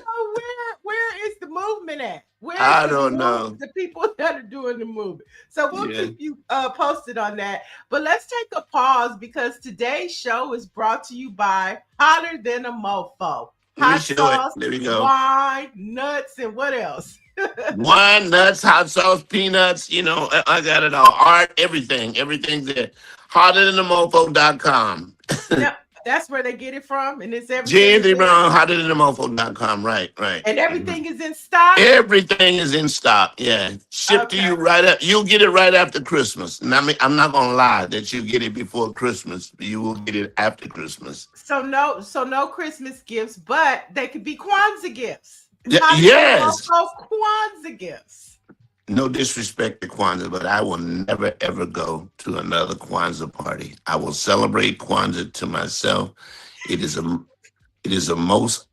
Speaker 1: Oh, where is the movement at? Where's
Speaker 2: I
Speaker 1: the
Speaker 2: don't
Speaker 1: move?
Speaker 2: know.
Speaker 1: The people that are doing the movement. So we'll
Speaker 2: Yeah.
Speaker 1: keep you posted on that. But let's take a pause because today's show is brought to you by Hotter Than a Mofo.
Speaker 2: Let me
Speaker 1: Hot
Speaker 2: show it.
Speaker 1: sauce,
Speaker 2: There we go.
Speaker 1: wine, nuts, and what else?
Speaker 2: Wine, nuts, hot sauce, peanuts. I got it all. Art, everything. Everything's there. Hotter than the mofo.com.
Speaker 1: Now, that's where they get it from, and it's everything is
Speaker 2: J.
Speaker 1: there.
Speaker 2: Brown, hotter than the mofo.com. Right, right.
Speaker 1: And
Speaker 2: Mhm.
Speaker 1: everything is in stock.
Speaker 2: Everything is in stock. Yeah. Shipped to
Speaker 1: Okay.
Speaker 2: you right up. You'll get it right after Christmas. And I'm not gonna lie that you get it before Christmas. You will get it after Christmas.
Speaker 1: So no Christmas gifts, but they could be Kwanzaa gifts.
Speaker 2: Yeah,
Speaker 1: Hotter than a
Speaker 2: yes.
Speaker 1: mofo Kwanzaa gifts.
Speaker 2: No disrespect to Kwanzaa, but I will never ever go to another Kwanzaa party. I will celebrate Kwanzaa to myself. It is a it is a most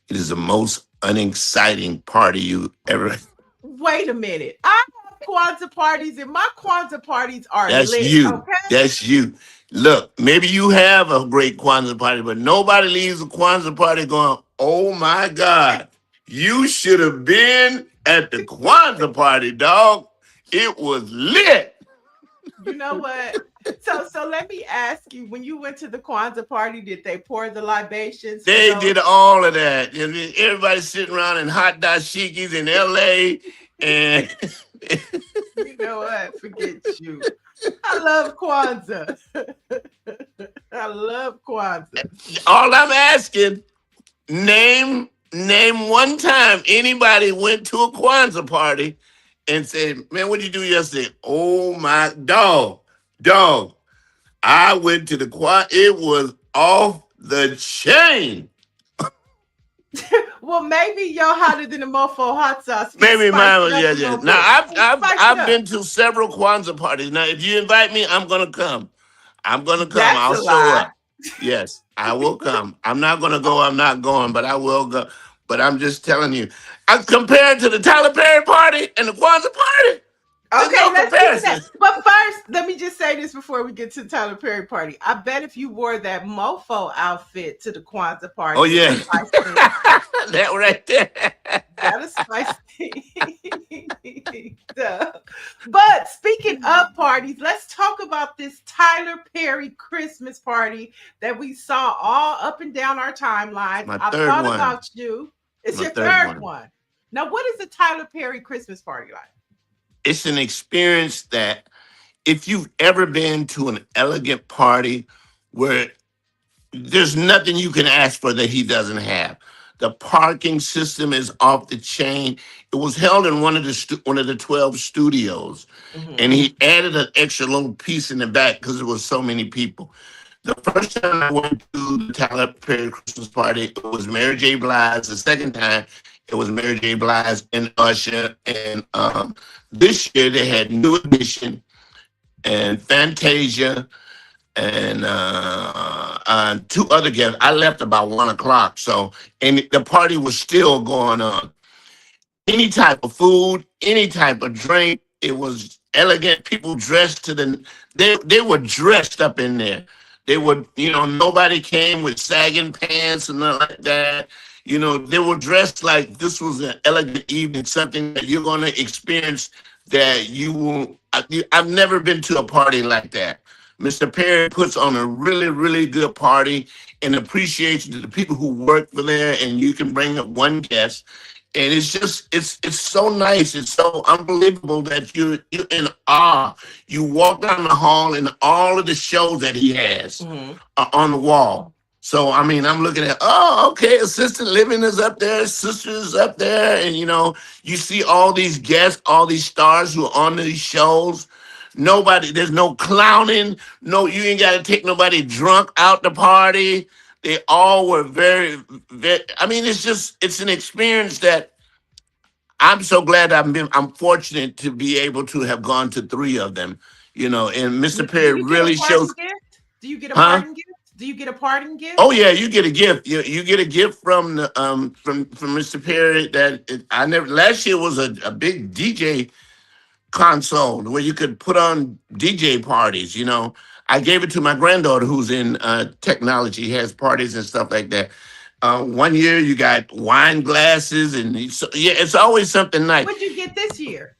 Speaker 2: it is the most unexciting party you ever.
Speaker 1: Wait a minute. I have Kwanzaa parties, and my Kwanzaa parties are
Speaker 2: That's
Speaker 1: lit.
Speaker 2: you.
Speaker 1: Okay.
Speaker 2: That's you. Look, maybe you have a great Kwanzaa party, but nobody leaves a Kwanzaa party going, "Oh my God, you should have been at the Kwanzaa party, dog. It was lit."
Speaker 1: You know what? So let me ask you: when you went to the Kwanzaa party, did they pour the libations for
Speaker 2: They
Speaker 1: those?
Speaker 2: did all of that. And then everybody sitting around in hot dashikis in LA. And
Speaker 1: You know what? Forget you. I love Kwanzaa. I love Kwanzaa.
Speaker 2: all I'm asking, name one time anybody went to a Kwanzaa party and said, "Man, what did you do yesterday?" "Oh my dog. I went to the Kwanzaa. It was off the chain."
Speaker 1: Well, maybe your hotter than the mofo hot sauce
Speaker 2: Maybe
Speaker 1: spice
Speaker 2: mine
Speaker 1: it
Speaker 2: was,
Speaker 1: up
Speaker 2: yeah,
Speaker 1: a
Speaker 2: yeah.
Speaker 1: little
Speaker 2: Now
Speaker 1: bit. Spice it
Speaker 2: I've
Speaker 1: up.
Speaker 2: been to several Kwanzaa parties. Now, if you invite me, I'm gonna come. I'm gonna come.
Speaker 1: That's
Speaker 2: I'll
Speaker 1: a
Speaker 2: show
Speaker 1: lie.
Speaker 2: up. Yes, I will come. I'm not gonna go. I'm not going, but I will go. But I'm just telling you, I compared to the Tyler Perry party and the Kwanzaa party. There's
Speaker 1: Okay,
Speaker 2: no
Speaker 1: let's get to that.
Speaker 2: comparison.
Speaker 1: But first, let me just say this before we get to the Tyler Perry party. I bet if you wore that mofo outfit to the Kwanzaa
Speaker 2: Oh
Speaker 1: party, it'll
Speaker 2: yeah,
Speaker 1: spice things up.
Speaker 2: that right there.
Speaker 1: That'll spice things up. But speaking of parties, let's talk about this Tyler Perry Christmas party that we saw all up and down our timelines.
Speaker 2: My
Speaker 1: I
Speaker 2: third
Speaker 1: thought
Speaker 2: one.
Speaker 1: about you. It's
Speaker 2: My
Speaker 1: your
Speaker 2: third
Speaker 1: third
Speaker 2: one.
Speaker 1: one. Now, what is a Tyler Perry Christmas party like?
Speaker 2: It's an experience that if you've ever been to an elegant party where there's nothing you can ask for that he doesn't have. The parking system is off the chain. It was held in one of the 12 studios, and
Speaker 1: Hmm.
Speaker 2: he added an extra little piece in the back because there was so many people. The first time I went to the Tyler Perry Christmas party, it was Mary J. Blige. The second time, it was Mary J. Blige and Usher. And this year they had New Edition and Fantasia and two other guests. I left about 1 o'clock, so and the party was still going on. Any type of food, any type of drink, it was elegant. People dressed to the they were dressed up in there. They were, nobody came with sagging pants and nothing like that. They were dressed like this was an elegant evening, something that you're going to experience that you will. I've never been to a party like that. Mr. Perry puts on a really, really good party in appreciation to the people who work for there, and you can bring up one guest. And it's just it's so nice. It's so unbelievable that you're in awe. You walk down the hall and all of the shows that he has
Speaker 1: Hmm.
Speaker 2: are on the wall. So I mean, I'm looking at, oh, okay, assistant living is up there, sister is up there, and you see all these guests, all these stars who are on these shows. Nobody, there's no clowning. No, you ain't got to take nobody drunk out the party. They all were very. I mean, it's an experience that I'm so glad I'm fortunate to be able to have gone to three of them. And Mr.
Speaker 1: Do
Speaker 2: Perry
Speaker 1: you get a
Speaker 2: really shows,
Speaker 1: parting gift? Do you get a
Speaker 2: huh?
Speaker 1: parting gift? Do you get a parting
Speaker 2: Oh
Speaker 1: gift?
Speaker 2: yeah, you get a gift. You get a gift from the from Mr. Perry I never. Last year was a big DJ console where you could put on DJ parties. I gave it to my granddaughter who's in technology, has parties and stuff like that. One year you got wine glasses, and yeah, it's always something nice.
Speaker 1: What'd you get this year?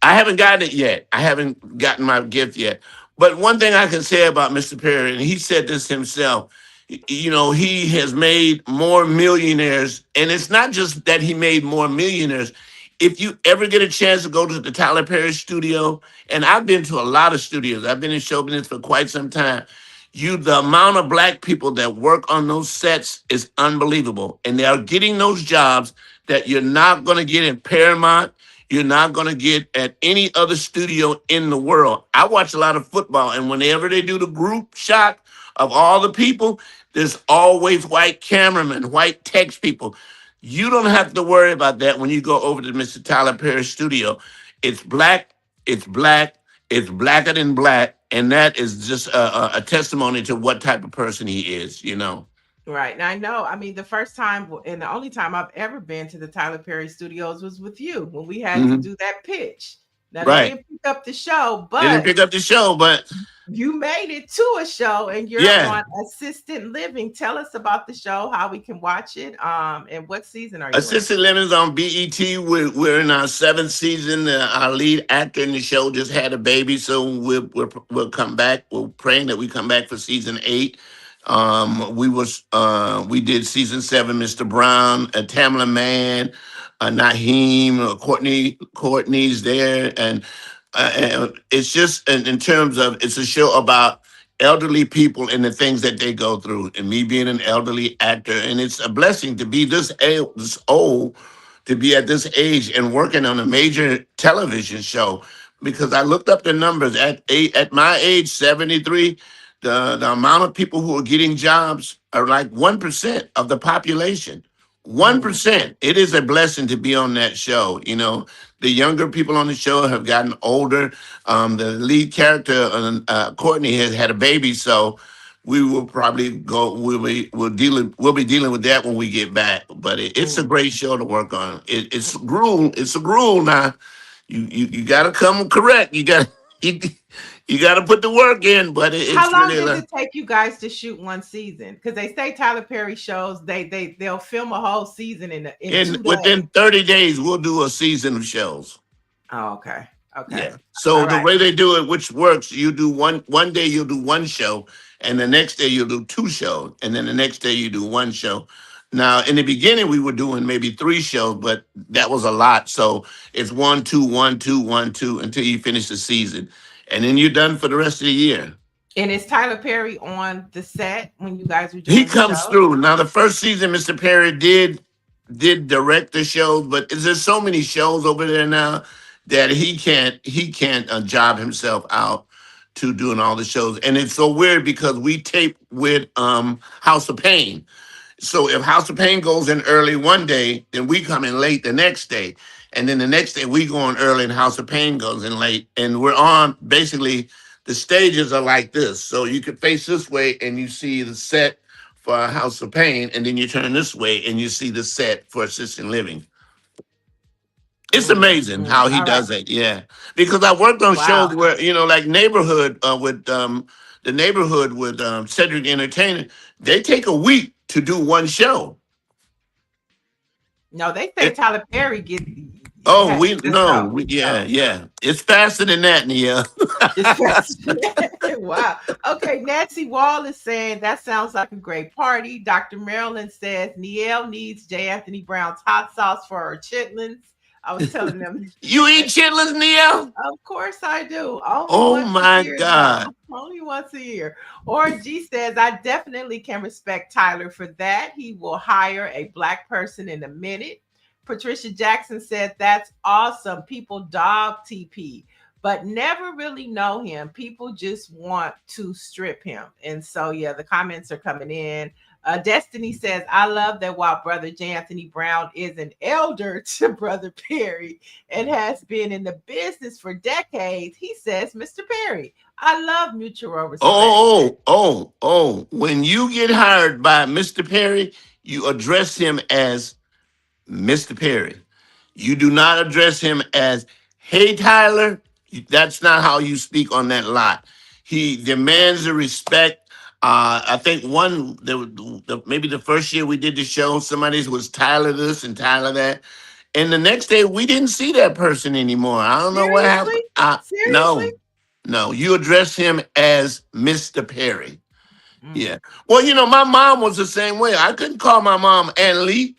Speaker 2: I haven't gotten it yet. I haven't gotten my gift yet. But one thing I can say about Mr. Perry, and he said this himself, he has made more millionaires. And it's not just that he made more millionaires. If you ever get a chance to go to the Tyler Perry studio, and I've been to a lot of studios, I've been in show business for quite some time. The amount of black people that work on those sets is unbelievable. And they are getting those jobs that you're not going to get in Paramount, you're not going to get at any other studio in the world. I watch a lot of football, and whenever they do the group shot of all the people, there's always white cameramen, white text people. You don't have to worry about that when you go over to Mr. Tyler Perry studio. It's black, it's black, it's blacker than black, and that is just a testimony to what type of person he is.
Speaker 1: Right. And I know, I mean, the first time and the only time I've ever been to the Tyler Perry studios was with you when we had to
Speaker 2: Hmm.
Speaker 1: do that pitch. Now, they
Speaker 2: Right.
Speaker 1: didn't pick up the show,
Speaker 2: They didn't
Speaker 1: but
Speaker 2: pick up the show, but
Speaker 1: you made it to a show and you're
Speaker 2: yeah.
Speaker 1: on Assistant Living. Tell us about the show, how we can watch it, and what season are you in?
Speaker 2: Assisted Living's on BET. We're in our seventh season. Our lead actor in the show just had a baby, so we'll come back. We're praying that we come back for season 8. We did season 7. Mr. Brown, Tamala Man, Naheem, Courtney's there, and it's just in terms of it's a show about elderly people and the things that they go through. And me being an elderly actor, and it's a blessing to be this old, to be at this age and working on a major television show. Because I looked up the numbers at my age, 73, the amount of people who are getting jobs are like 1% of the population.
Speaker 1: Mm,
Speaker 2: 1%. It is a blessing to be on that show. The younger people on the show have gotten older. The lead character, Courtney, has had a baby, so we will probably go. We'll be dealing with that when we get back. But it's a
Speaker 1: mm.
Speaker 2: great show to work on. It's gruel. It's a gruel now. You got to come correct. You, you got to put the work in. But
Speaker 1: How
Speaker 2: it's
Speaker 1: long
Speaker 2: really
Speaker 1: does it take you guys to shoot one season? Because they say Tyler Perry shows they'll film a whole season in
Speaker 2: in
Speaker 1: 2 days.
Speaker 2: within 30 days we'll do a season of shows.
Speaker 1: Oh, okay. Okay.
Speaker 2: Yeah. So
Speaker 1: All
Speaker 2: the
Speaker 1: right.
Speaker 2: way they do it, which works, you do one day you'll do one show, and the next day you'll do two shows, and then the next day you do one show. Now, in the beginning, we were doing maybe 3 shows, but that was a lot. So it's 1, 2, 1, 2, 1, 2 until you finish the season, and then you're done for the rest of the year.
Speaker 1: And is Tyler Perry on the set when you guys were
Speaker 2: He
Speaker 1: doing the
Speaker 2: comes
Speaker 1: show?
Speaker 2: through. Now, the first season, Mr. Perry did direct the shows, but there's so many shows over there now that he can't job himself out to doing all the shows. And it's so weird because we tape with House of Pain. So if House of Pain goes in early one day, then we come in late the next day. And then the next day we go in early and House of Pain goes in late. And we're on basically the stages are like this. So you could face this way and you see the set for House of Pain, and then you turn this way and you see the set for assisted living. It's amazing how he
Speaker 1: All right.
Speaker 2: does it. Yeah, because I worked on
Speaker 1: Wow.
Speaker 2: shows where like Neighborhood with the Neighborhood with Cedric Entertainment. They take a week to do one show.
Speaker 1: No, they say
Speaker 2: It,
Speaker 1: Tyler Perry
Speaker 2: oh,
Speaker 1: has
Speaker 2: we
Speaker 1: just
Speaker 2: no,
Speaker 1: go.
Speaker 2: yeah,
Speaker 1: Oh,
Speaker 2: yeah. It's faster than that, Nia.
Speaker 1: it's fast. Wow. Okay, Nancy Wall is saying that sounds like a great party. Dr. Marilyn says Niele needs J. Anthony Brown's hot sauce for her chitlins. I was telling them
Speaker 2: You eat chitlins, Nia?
Speaker 1: of course I do. Only
Speaker 2: Oh
Speaker 1: once a
Speaker 2: my
Speaker 1: year,
Speaker 2: God.
Speaker 1: though. Only once a year. Or G says, I definitely can respect Tyler for that. He will hire a black person in a minute. Patricia Jackson said, that's awesome. People dog TP, but never really know him. People just want to strip him. And so, yeah, the comments are coming in. Destiny says, I love that while Brother J. Anthony Brown is an elder to Brother Perry and has been in the business for decades, he says, Mr. Perry, I love mutual respect.
Speaker 2: Oh. When you get hired by Mr. Perry, you address him as Mr. Perry. You do not address him as, hey, Tyler. That's not how you speak on that lot. He demands the respect. I think maybe the first year we did the show, somebody's was Tyler this and Tyler that, and the next day we didn't see that person anymore. I don't know what happened.
Speaker 1: Seriously? Seriously?
Speaker 2: No, no, you address him as Mr. Perry.
Speaker 1: Mm.
Speaker 2: Yeah. Well, my mom was the same way. I couldn't call my mom Ann Lee.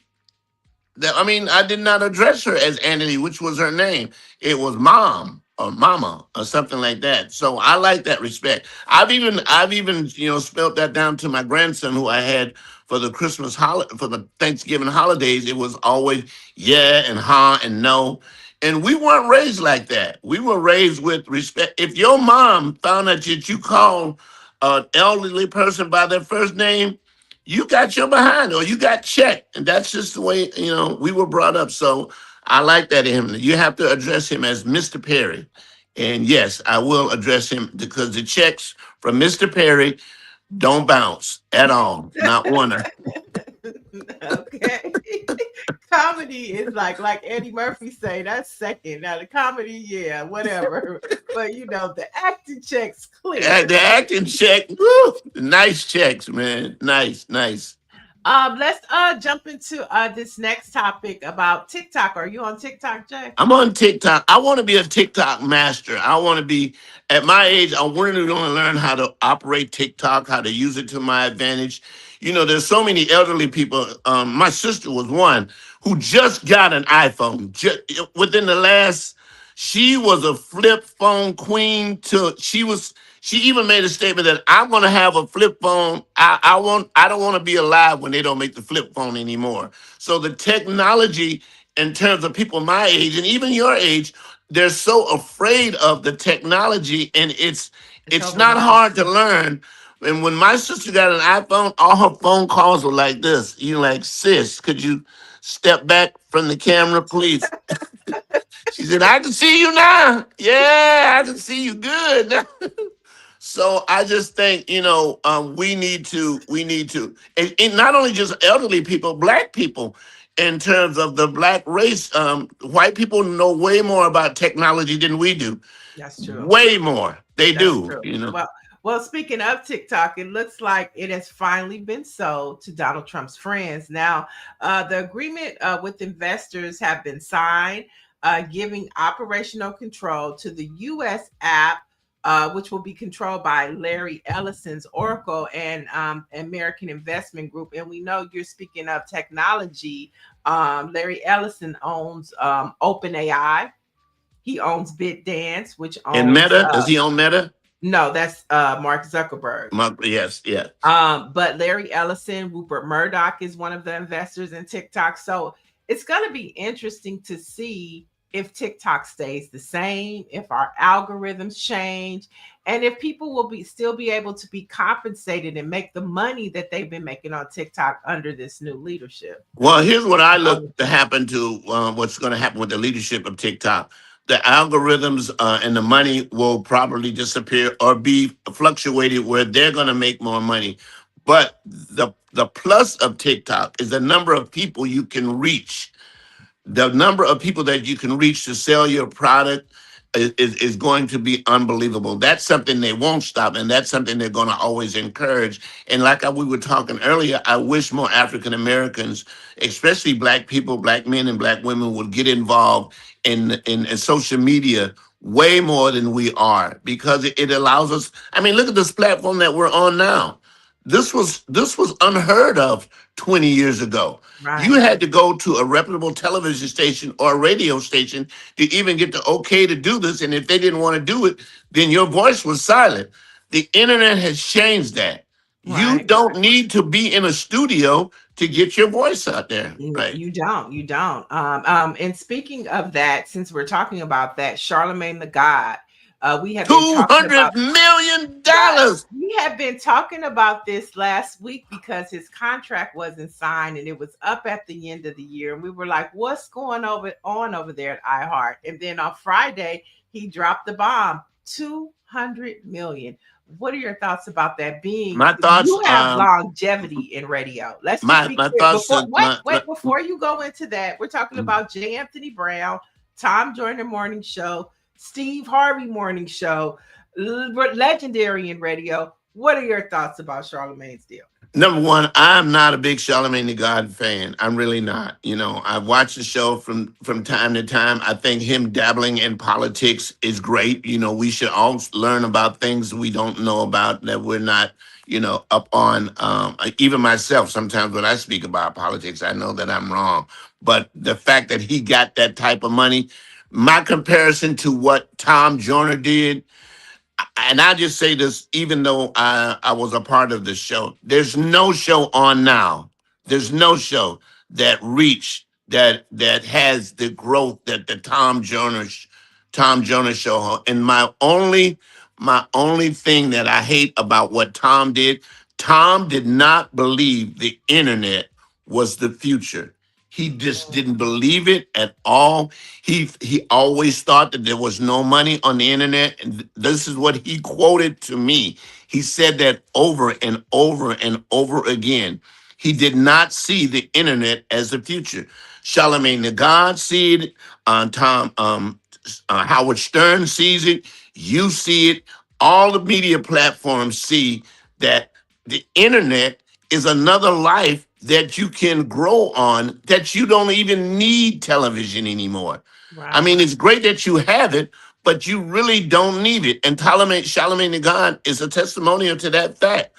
Speaker 2: I mean, I did not address her as Annie, which was her name. It was mom or mama or something like that. So I like that respect. I've even spelt that down to my grandson who I had for the for the Thanksgiving holidays. It was always yeah and ha and no. And we weren't raised like that. We were raised with respect. If your mom found out that you called an elderly person by their first name, you got your behind or you got checked. And that's just the way, we were brought up. So I like that in him. You have to address him as Mr. Perry. And yes, I will address him because the checks from Mr. Perry don't bounce at all. Not one.
Speaker 1: Okay. Comedy is like Eddie Murphy say, that's second. Now the comedy, yeah, whatever. But the acting checks clear.
Speaker 2: The acting check, woo, nice checks, man. Nice, nice.
Speaker 1: Let's jump into this next topic about TikTok. Are you on TikTok, Jay?
Speaker 2: I'm on TikTok. I want to be a TikTok master. I want to be at my age. I want to learn how to operate TikTok, how to use it to my advantage. There's so many elderly people. My sister was one who just got an iPhone. Just within the last, she was a flip phone queen. She even made a statement that I'm going to have a flip phone. I don't want to be alive when they don't make the flip phone anymore. So the technology in terms of people my age and even your age, they're so afraid of the technology, and it's
Speaker 1: It's
Speaker 2: it's not
Speaker 1: overwhelmed.
Speaker 2: hard to learn. And when my sister got an iPhone, all her phone calls were like this. You like, sis, could you step back from the camera, please? She said, I can see you now. Yeah, I can see you good. So I just think we need to and not only just elderly people, black people, in terms of the black race. White people know way more about technology than we do,
Speaker 1: That's true.
Speaker 2: way more. They
Speaker 1: That's
Speaker 2: do.
Speaker 1: true. Well, speaking of TikTok, it looks like it has finally been sold to Donald Trump's friends. Now, the agreement with investors have been signed, giving operational control to the U.S. app, which will be controlled by Larry Ellison's Oracle and American Investment Group. And we know you're speaking of technology. Larry Ellison owns OpenAI. He owns BitDance, which
Speaker 2: And
Speaker 1: owns
Speaker 2: Meta, does he own Meta?
Speaker 1: no, that's Mark Zuckerberg.
Speaker 2: Yes, yes.
Speaker 1: But Larry Ellison, Rupert Murdoch is one of the investors in TikTok. So it's going to be interesting to see if TikTok stays the same, if our algorithms change, and if people will still be able to be compensated and make the money that they've been making on TikTok under this new leadership.
Speaker 2: Well, here's what I look to happen to what's going to happen with the leadership of TikTok. The algorithms and the money will probably disappear or be fluctuated where they're going to make more money. But the plus of TikTok is the number of people you can reach. The number of people that you can reach to sell your product is going to be unbelievable. That's something they won't stop, and that's something they're going to always encourage. And like we were talking earlier, I wish more African Americans, especially black people, black men and black women, would get involved in social media way more than we are, because it allows us. I mean, look at this platform that we're on now. This was unheard of 20 years ago. You
Speaker 1: Right.
Speaker 2: had to go to a reputable television station or a radio station to even get the okay to do this. And if they didn't want to do it, then your voice was silent. The internet has changed that. You
Speaker 1: Right.
Speaker 2: don't need to be in a studio to get your voice out there. Right.
Speaker 1: You don't. You don't. And speaking of that, since we're talking about that, Charlemagne the God, we have been
Speaker 2: Two
Speaker 1: talking about.
Speaker 2: hundred million
Speaker 1: Right.
Speaker 2: dollars.
Speaker 1: We have been talking about this last week because his contract wasn't signed and it was up at the end of the year. And we were like, what's going on over there at iHeart? And then on Friday, he dropped the bomb, 200 million. What are your thoughts about that being?
Speaker 2: My thoughts.
Speaker 1: You have longevity in radio. Let's just
Speaker 2: My
Speaker 1: be
Speaker 2: my
Speaker 1: clear.
Speaker 2: thoughts.
Speaker 1: Before wait, before you go into that, we're talking about J. Anthony Brown, Tom Joyner Morning Show, Steve Harvey Morning Show, legendary in radio. What are your thoughts about Charlemagne's deal?
Speaker 2: Number one, I'm not a big Charlemagne the God fan. I'm really not. You know, I've watched the show from time to time. I think him dabbling in politics is great. You know, we should all learn about things we don't know about that we're not, up on. Even myself, sometimes when I speak about politics, I know that I'm wrong. But the fact that he got that type of money, my comparison to what Tom Joyner did, and I just say this, even though I was a part of the show, there's no show on now. There's no show that reached that has the growth that the Tom Jones show. And my only thing that I hate about what Tom did not believe the internet was the future. He just didn't believe it at all. He always thought that there was no money on the internet, and this is what he quoted to me. He said that over and over and over again. He did not see the internet as the future. Charlemagne the God see it. Tom Howard Stern sees it. You see it. All the media platforms see that the internet is another life that you can grow on, that you don't even need television anymore. I
Speaker 1: Right.
Speaker 2: mean, it's great that you have it, but you really don't need it. And Charlemagne the God is a testimonial to that fact,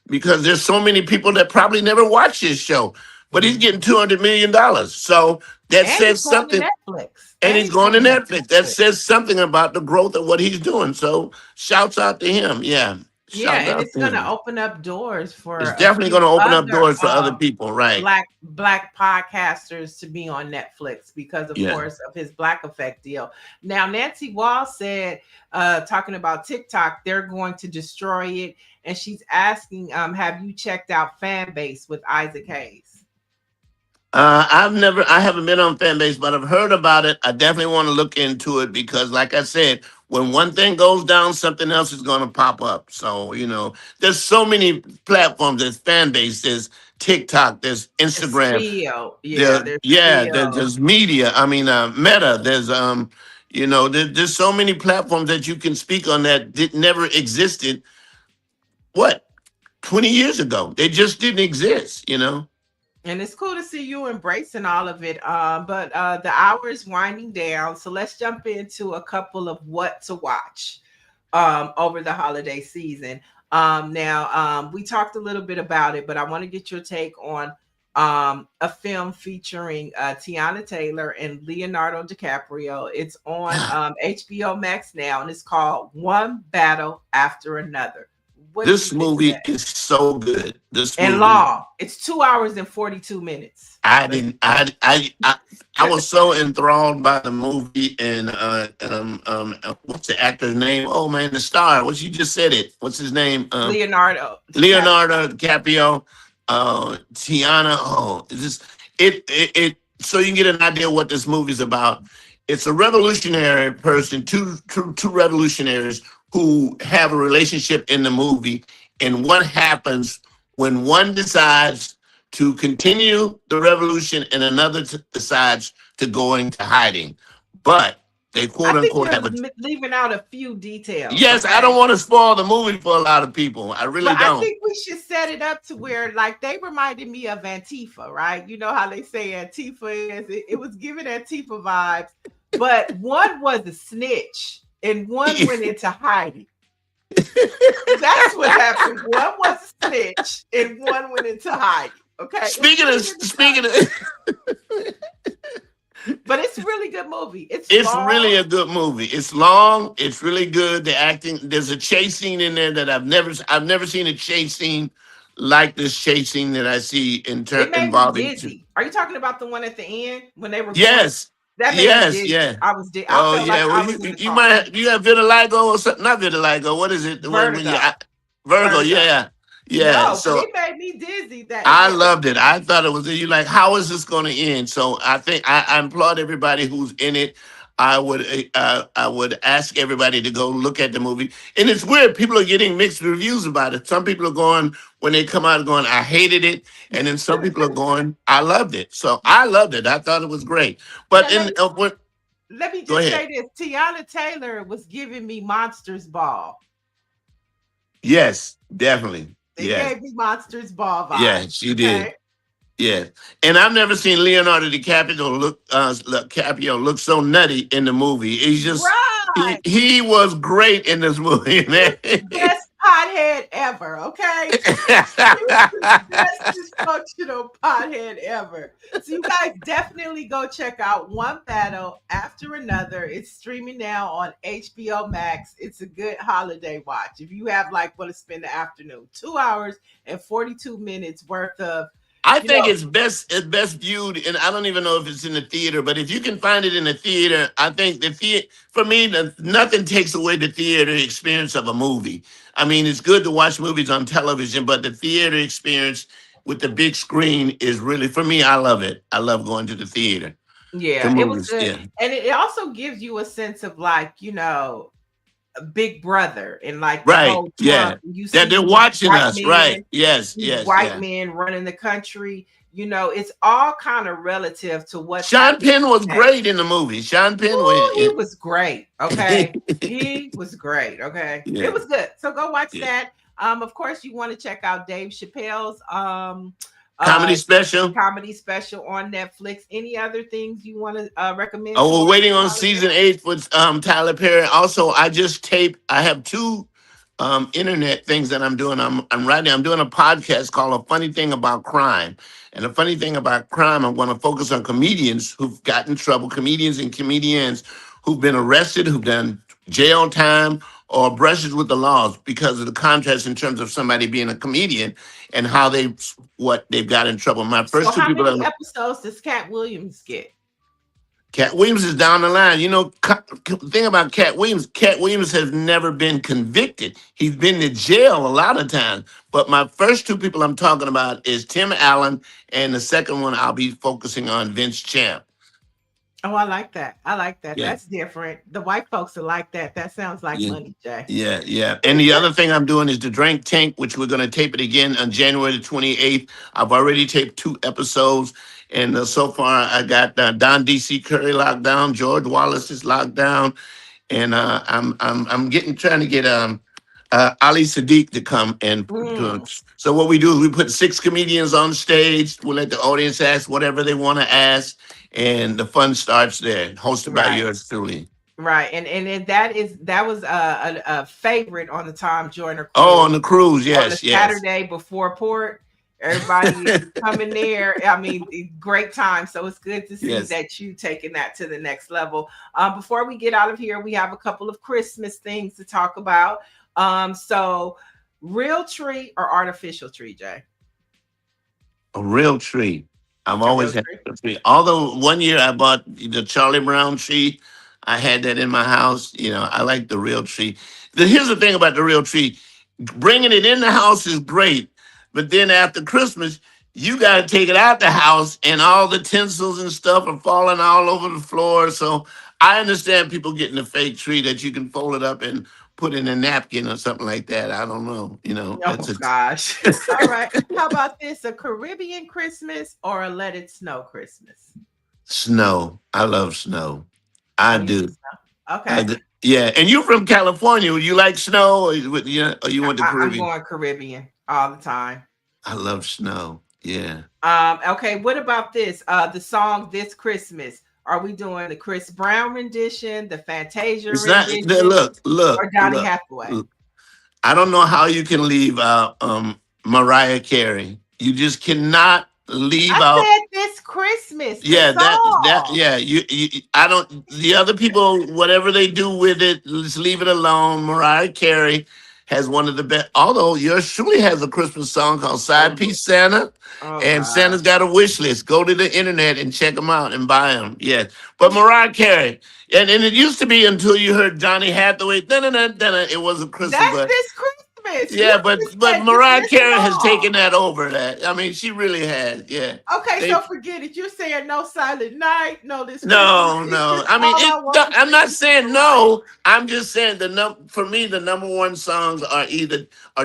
Speaker 2: because there's so many people that probably never watched his show, but he's getting
Speaker 1: Mhm.
Speaker 2: $200 million. So that
Speaker 1: And he's
Speaker 2: says
Speaker 1: going to
Speaker 2: something.
Speaker 1: Netflix.
Speaker 2: And
Speaker 1: And
Speaker 2: he's
Speaker 1: he's
Speaker 2: going to
Speaker 1: going to
Speaker 2: Netflix. That
Speaker 1: Netflix.
Speaker 2: says something about the growth of what he's doing. So shouts out to him. Yeah.
Speaker 1: Yeah,
Speaker 2: Shouts
Speaker 1: and
Speaker 2: out
Speaker 1: it's
Speaker 2: to
Speaker 1: going to
Speaker 2: him.
Speaker 1: open up doors
Speaker 2: It's
Speaker 1: for a
Speaker 2: definitely
Speaker 1: few
Speaker 2: going to open up
Speaker 1: other
Speaker 2: doors for other people. Right.
Speaker 1: black podcasters to be on Netflix because, of
Speaker 2: Yeah.
Speaker 1: course, of his Black Effect deal. Now, Nancy Wall said, talking about TikTok, they're going to destroy it, and she's asking, have you checked out Fan Base with Isaac Hayes?
Speaker 2: I haven't been on fan base, but I've heard about it. I definitely want to look into it because, like I said, when one thing goes down, something else is going to pop up. So, there's so many platforms. There's fan base, there's TikTok, there's
Speaker 1: It's
Speaker 2: Instagram,
Speaker 1: Theo. Yeah, there's Theo.
Speaker 2: there's media. I mean, Meta. There's so many platforms that you can speak on that never existed. What 20 years ago? They just didn't exist.
Speaker 1: And it's cool to see you embracing all of it. But the hour is winding down. So let's jump into a couple of what to watch over the holiday season. Now, we talked a little bit about it, but I want to get your take on a film featuring Tiana Taylor and Leonardo DiCaprio. It's on HBO Max now, and it's called One Battle After Another. What did you
Speaker 2: This
Speaker 1: think of
Speaker 2: movie
Speaker 1: that?
Speaker 2: is so good. This
Speaker 1: And
Speaker 2: movie,
Speaker 1: long. It's 2 hours and 42 minutes.
Speaker 2: I
Speaker 1: Let's
Speaker 2: didn't. I was so enthralled by the movie, and what's the actor's name? Oh man, the star. What you just said it. What's his name?
Speaker 1: Leonardo DiCaprio.
Speaker 2: Leonardo DiCaprio, Tiana. Oh, it. So you can get an idea what this movie's about. It's a revolutionary person, two revolutionaries who have a relationship in the movie, and what happens when one decides to continue the revolution and another decides to go into hiding. But they
Speaker 1: I
Speaker 2: quote
Speaker 1: think
Speaker 2: unquote
Speaker 1: you're
Speaker 2: have a.
Speaker 1: leaving out a few details,
Speaker 2: Yes, I don't
Speaker 1: okay?
Speaker 2: want to spoil the movie for a lot of people. I really
Speaker 1: But I
Speaker 2: don't.
Speaker 1: think we should set it up to where, like, they reminded me of Antifa, right? You know how they say Antifa is? It was giving Antifa vibes, but one was a snitch and one went into hiding. That's what happened. One was a snitch and one went into hiding. Okay, it's
Speaker 2: speaking of
Speaker 1: pretty good stuff,
Speaker 2: speaking of
Speaker 1: but it's a really good movie. It's
Speaker 2: it's really
Speaker 1: long.
Speaker 2: a good movie. It's long. It's really good. The acting. There's a chase scene in there that I've never seen a chase scene like this chase scene that I see
Speaker 1: It made me
Speaker 2: involving two.
Speaker 1: dizzy. Are you talking about the one at the end when they were going?
Speaker 2: Yes,
Speaker 1: That made me
Speaker 2: yes,
Speaker 1: dizzy.
Speaker 2: yeah.
Speaker 1: I
Speaker 2: Oh
Speaker 1: felt like
Speaker 2: yeah. Well,
Speaker 1: I
Speaker 2: you
Speaker 1: was in
Speaker 2: you
Speaker 1: the
Speaker 2: you
Speaker 1: car.
Speaker 2: might you have vitiligo or something. Not vitiligo. What is it? When you
Speaker 1: Vertigo.
Speaker 2: Virgo?
Speaker 1: Vertigo.
Speaker 2: Yeah, yeah.
Speaker 1: No, but
Speaker 2: So
Speaker 1: it made me dizzy that
Speaker 2: I
Speaker 1: it
Speaker 2: loved it. I thought it was you like, how is this going to end? So I think I applaud everybody who's in it. I would ask everybody to go look at the movie. And it's weird. People are getting mixed reviews about it. Some people are going when they come out going, I hated it, and then some people are going, I loved it. So I loved it. I thought it was great.
Speaker 1: now
Speaker 2: But
Speaker 1: let me
Speaker 2: go
Speaker 1: just
Speaker 2: ahead.
Speaker 1: say this. Tiana Taylor was giving me Monsters Ball.
Speaker 2: Yes, definitely.
Speaker 1: It
Speaker 2: Yes.
Speaker 1: gave me Monsters Ball
Speaker 2: Yeah,
Speaker 1: vibes.
Speaker 2: she did.
Speaker 1: Okay.
Speaker 2: Yeah. And I've never seen Leonardo DiCaprio look so nutty in the movie. He's just
Speaker 1: Right.
Speaker 2: he was great in this movie,
Speaker 1: He
Speaker 2: man.
Speaker 1: was the best pothead ever. Okay. He was the best dysfunctional pothead ever. So you guys definitely go check out One Battle After Another. It's streaming now on HBO Max. It's a good holiday watch. If you have like want to spend the afternoon, 2 hours and 42 minutes worth of,
Speaker 2: I
Speaker 1: you
Speaker 2: think
Speaker 1: know,
Speaker 2: it's best viewed, and I don't even know if it's in the theater, but if you can find it in the theater, I think the theater for me, nothing takes away the theater experience of a movie. I mean, it's good to watch movies on television, but the theater experience with the big screen is really for me. I love it. I love going to the theater to
Speaker 1: yeah, it was
Speaker 2: movies.
Speaker 1: good.
Speaker 2: Yeah,
Speaker 1: And it also gives you a sense of like, Big Brother and like the
Speaker 2: right.
Speaker 1: whole
Speaker 2: Yeah,
Speaker 1: Trump. You
Speaker 2: that they're
Speaker 1: see
Speaker 2: watching us. Right. Yes.
Speaker 1: these
Speaker 2: Yes.
Speaker 1: white
Speaker 2: Yeah.
Speaker 1: men running the country. It's all kind of relative to what's
Speaker 2: Sean
Speaker 1: happening
Speaker 2: Penn was
Speaker 1: today.
Speaker 2: great in the movie. Sean Penn
Speaker 1: Ooh, he
Speaker 2: went.
Speaker 1: was great. Okay. He was great. Okay. It
Speaker 2: Yeah.
Speaker 1: was good. So go watch
Speaker 2: Yeah.
Speaker 1: that. Of course, you want to check out Dave Chappelle's
Speaker 2: Comedy
Speaker 1: uh
Speaker 2: special.
Speaker 1: comedy special on Netflix. Any other things you want to recommend to
Speaker 2: Oh, we're
Speaker 1: watch
Speaker 2: waiting
Speaker 1: this
Speaker 2: on
Speaker 1: holiday?
Speaker 2: season 8 with Tyler Perry. Also, I just taped. I have two internet things that I'm doing. I'm writing. I'm doing a podcast called "A Funny Thing About Crime," and the funny thing about crime, I'm going to focus on comedians who've gotten in trouble, comedians and comedians who've been arrested, who've done jail time or brushes with the laws because of the contrast in terms of somebody being a comedian and how they've got in trouble. My
Speaker 1: So
Speaker 2: first two
Speaker 1: how
Speaker 2: people
Speaker 1: many
Speaker 2: are
Speaker 1: episodes does Cat Williams get?
Speaker 2: Cat Williams is down the line. The thing about Cat Williams has never been convicted. He's been to jail a lot of times. But my first two people I'm talking about is Tim Allen, and the second one I'll be focusing on Vince Champ.
Speaker 1: Oh, I like that. I like that.
Speaker 2: Yeah.
Speaker 1: That's different. The white folks are like that. That sounds like
Speaker 2: Yeah.
Speaker 1: money, Jay.
Speaker 2: Yeah, yeah. And the other thing I'm doing is the Drink Tank, which we're going to tape it again on January the 28th. I've already taped 2 episodes. And so far, I got Don DC Curry locked down, George Wallace is locked down, and I'm getting trying to get Ali Sadiq to come and do
Speaker 1: Mm,
Speaker 2: it. So what we do is we put 6 comedians on stage. We let the audience ask whatever they want to ask, and the fun starts there. Hosted by
Speaker 1: right.
Speaker 2: yours truly.
Speaker 1: Right. And that was a favorite on the Tom Joyner
Speaker 2: Oh, on
Speaker 1: cruise
Speaker 2: the cruise,
Speaker 1: on the
Speaker 2: yes, yes,
Speaker 1: Saturday before port. Everybody is coming there. I mean, great time. So it's good to see
Speaker 2: yes.
Speaker 1: that you taking that to the next level. Before we get out of here, we have a couple of Christmas things to talk about. So real tree or artificial tree, Jay?
Speaker 2: A real tree. I've
Speaker 1: A real
Speaker 2: always had
Speaker 1: tree.
Speaker 2: a tree. Although one year I bought the Charlie Brown tree, I had that in my house. I like the real tree. Here's the thing about the real tree: bringing it in the house is great, but then after Christmas, you got to take it out the house, and all the tinsels and stuff are falling all over the floor. So I understand people getting a fake tree that you can fold it up and put in a napkin or something like that. I don't know. That's
Speaker 1: Oh gosh. All right. How about this? A Caribbean Christmas or a Let It Snow Christmas?
Speaker 2: snow. I love snow. I
Speaker 1: Oh, you
Speaker 2: do.
Speaker 1: love snow. Okay.
Speaker 2: Yeah, and you're from California. You like snow, or you went to
Speaker 1: I'm
Speaker 2: Caribbean?
Speaker 1: going Caribbean all the time.
Speaker 2: I love snow. Yeah.
Speaker 1: Okay, what about this? The song This Christmas. Are we doing the Chris Brown rendition, the Fantasia
Speaker 2: It's not.
Speaker 1: rendition,
Speaker 2: Look, look,
Speaker 1: or Donny
Speaker 2: look.
Speaker 1: Hathaway?
Speaker 2: look. I don't know how you can leave out Mariah Carey. You just cannot leave
Speaker 1: I
Speaker 2: out.
Speaker 1: said this Christmas, the
Speaker 2: Yeah, that
Speaker 1: song.
Speaker 2: yeah. I don't. The other people, whatever they do with it, let's leave it alone. Mariah Carey has one of the best. Although yours truly has a Christmas song called
Speaker 1: Oh,
Speaker 2: "Side Piece Santa,"
Speaker 1: oh
Speaker 2: and
Speaker 1: gosh.
Speaker 2: Santa's got a wish list. Go to the internet and check them out and buy them. Yes, but Mariah Carey, and it used to be until you heard Johnny Hathaway. It wasn't Christmas,
Speaker 1: That's
Speaker 2: but
Speaker 1: this Christmas.
Speaker 2: yeah,
Speaker 1: You
Speaker 2: but
Speaker 1: just
Speaker 2: but
Speaker 1: said just
Speaker 2: Mariah
Speaker 1: listen
Speaker 2: Carey has
Speaker 1: on.
Speaker 2: taken that over. That I mean, she really has. Yeah,
Speaker 1: Okay,
Speaker 2: they
Speaker 1: so forget it. You're saying no silent night, no this Christmas.
Speaker 2: No,
Speaker 1: It's
Speaker 2: no.
Speaker 1: just
Speaker 2: I mean,
Speaker 1: all I want for
Speaker 2: I'm not
Speaker 1: Christmas is
Speaker 2: saying
Speaker 1: Mariah.
Speaker 2: no. I'm just saying for me, the number one songs are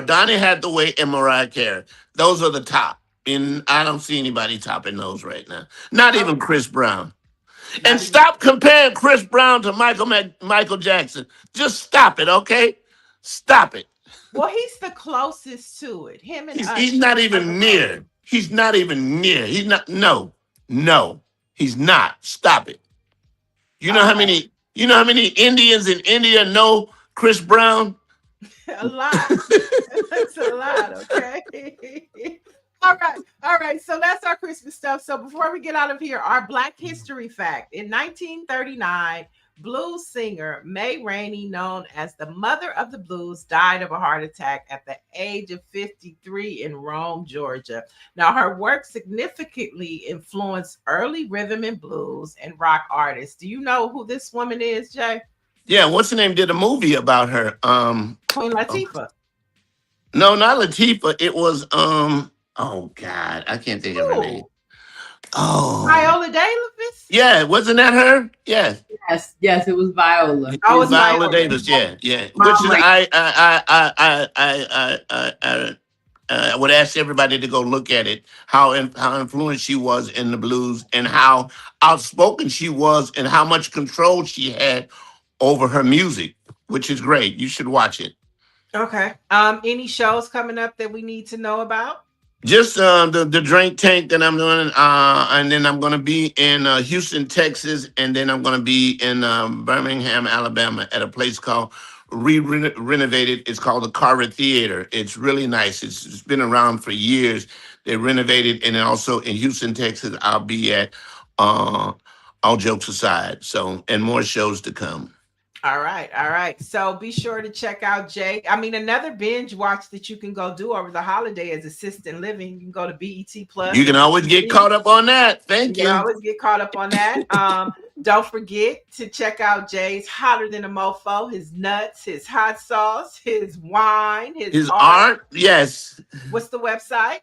Speaker 2: Donny Hathaway and Mariah Carey. Those are the top, and I don't see anybody topping those right now. Not even
Speaker 1: Okay,
Speaker 2: Chris Brown. And
Speaker 1: not even.
Speaker 2: stop comparing Chris Brown to Michael Jackson. Just stop it, okay? Stop it.
Speaker 1: Well, he's the closest to it. Him and
Speaker 2: He's
Speaker 1: Usher
Speaker 2: not
Speaker 1: are the
Speaker 2: even
Speaker 1: closest.
Speaker 2: near. He's not even near. He's not. No, no, he's not. Stop it. You know how
Speaker 1: Okay,
Speaker 2: many? You know how many Indians in India know Chris Brown?
Speaker 1: a lot. That's a lot. Okay. All right. All right. So that's our Christmas stuff. So before we get out of here, our Black History fact. In 1939, blues singer May Rainey, known as the mother of the blues, died of a heart attack at the age of 53 in Rome, Georgia. Now, her work significantly influenced early rhythm and blues and rock artists. Do you know who this woman is, Jay?
Speaker 2: Yeah, what's the name? Did a movie about her.
Speaker 1: Queen
Speaker 2: Oh,
Speaker 1: Latifah.
Speaker 2: no, not Latifah. It was Oh God, I can't think of her name.
Speaker 1: Who?
Speaker 2: Oh,
Speaker 1: Viola Davis?
Speaker 2: yeah, wasn't that her? Yeah,
Speaker 3: Yes, yes, it was Viola.
Speaker 1: Oh, it's
Speaker 2: Viola
Speaker 1: Viola.
Speaker 2: Davis. Yeah, yeah. Which is
Speaker 3: Mom,
Speaker 2: I would ask everybody to go look at it. How influenced she was in the blues, and how outspoken she was, and how much control she had over her music, which is great. You should watch it.
Speaker 1: Okay. Any shows coming up that we need to know about?
Speaker 2: Just the drink tank that I'm doing, and then I'm going to be in Houston, Texas, and then I'm going to be in Birmingham, Alabama, at a place called renovated. It's called the Carver Theater. It's really nice. It's been around for years. They renovated, and then also in Houston, Texas, I'll be at. Uh, all jokes aside, so and more shows to come.
Speaker 1: All right, all right. So be sure to check out Jay. I mean, another binge watch that you can go do over the holiday is assistant living. You can go to BET
Speaker 2: You
Speaker 1: Plus
Speaker 2: can
Speaker 1: and
Speaker 2: always get
Speaker 1: see.
Speaker 2: caught up on that.
Speaker 1: You
Speaker 2: Thank
Speaker 1: can
Speaker 2: you.
Speaker 1: always get caught up on that. Don't forget to check out Jay's Hotter Than a Mofo, his nuts, his hot sauce, his wine, his
Speaker 2: His
Speaker 1: art.
Speaker 2: art, yes.
Speaker 1: What's the website?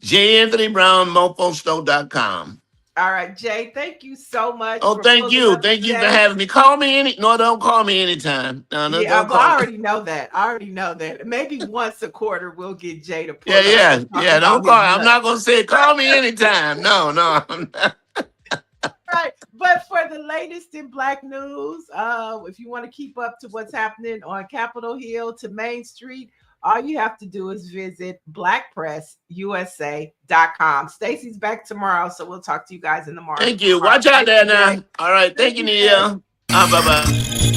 Speaker 2: J. Anthony Brown, MoFoStore.com.
Speaker 1: All right, Jay, thank you so much
Speaker 2: Oh,
Speaker 1: for
Speaker 2: thank
Speaker 1: pulling
Speaker 2: you.
Speaker 1: up
Speaker 2: Thank you for
Speaker 1: today.
Speaker 2: having me. Call me any. No, don't call me anytime. No, no,
Speaker 1: Yeah,
Speaker 2: don't
Speaker 1: well, I
Speaker 2: call.
Speaker 1: already know that. I already know that. Maybe once a quarter we'll get Jay to
Speaker 2: Yeah,
Speaker 1: pull up
Speaker 2: yeah,
Speaker 1: and talk
Speaker 2: yeah. Don't
Speaker 1: about
Speaker 2: call.
Speaker 1: his
Speaker 2: I'm
Speaker 1: nuts.
Speaker 2: not gonna say call me anytime. No, no. I'm not.
Speaker 1: Right. But for the latest in Black news, if you want to keep up to what's happening on Capitol Hill to Main Street, all you have to do is visit BlackPressUSA.com. Stacy's back tomorrow, so we'll talk to you guys in the morning.
Speaker 2: Thank you. Watch out
Speaker 1: Thank
Speaker 2: there
Speaker 1: you, Jay.
Speaker 2: now. All right.
Speaker 1: Thank
Speaker 2: Thank you,
Speaker 1: you, Jay.
Speaker 2: Nia. Bye bye.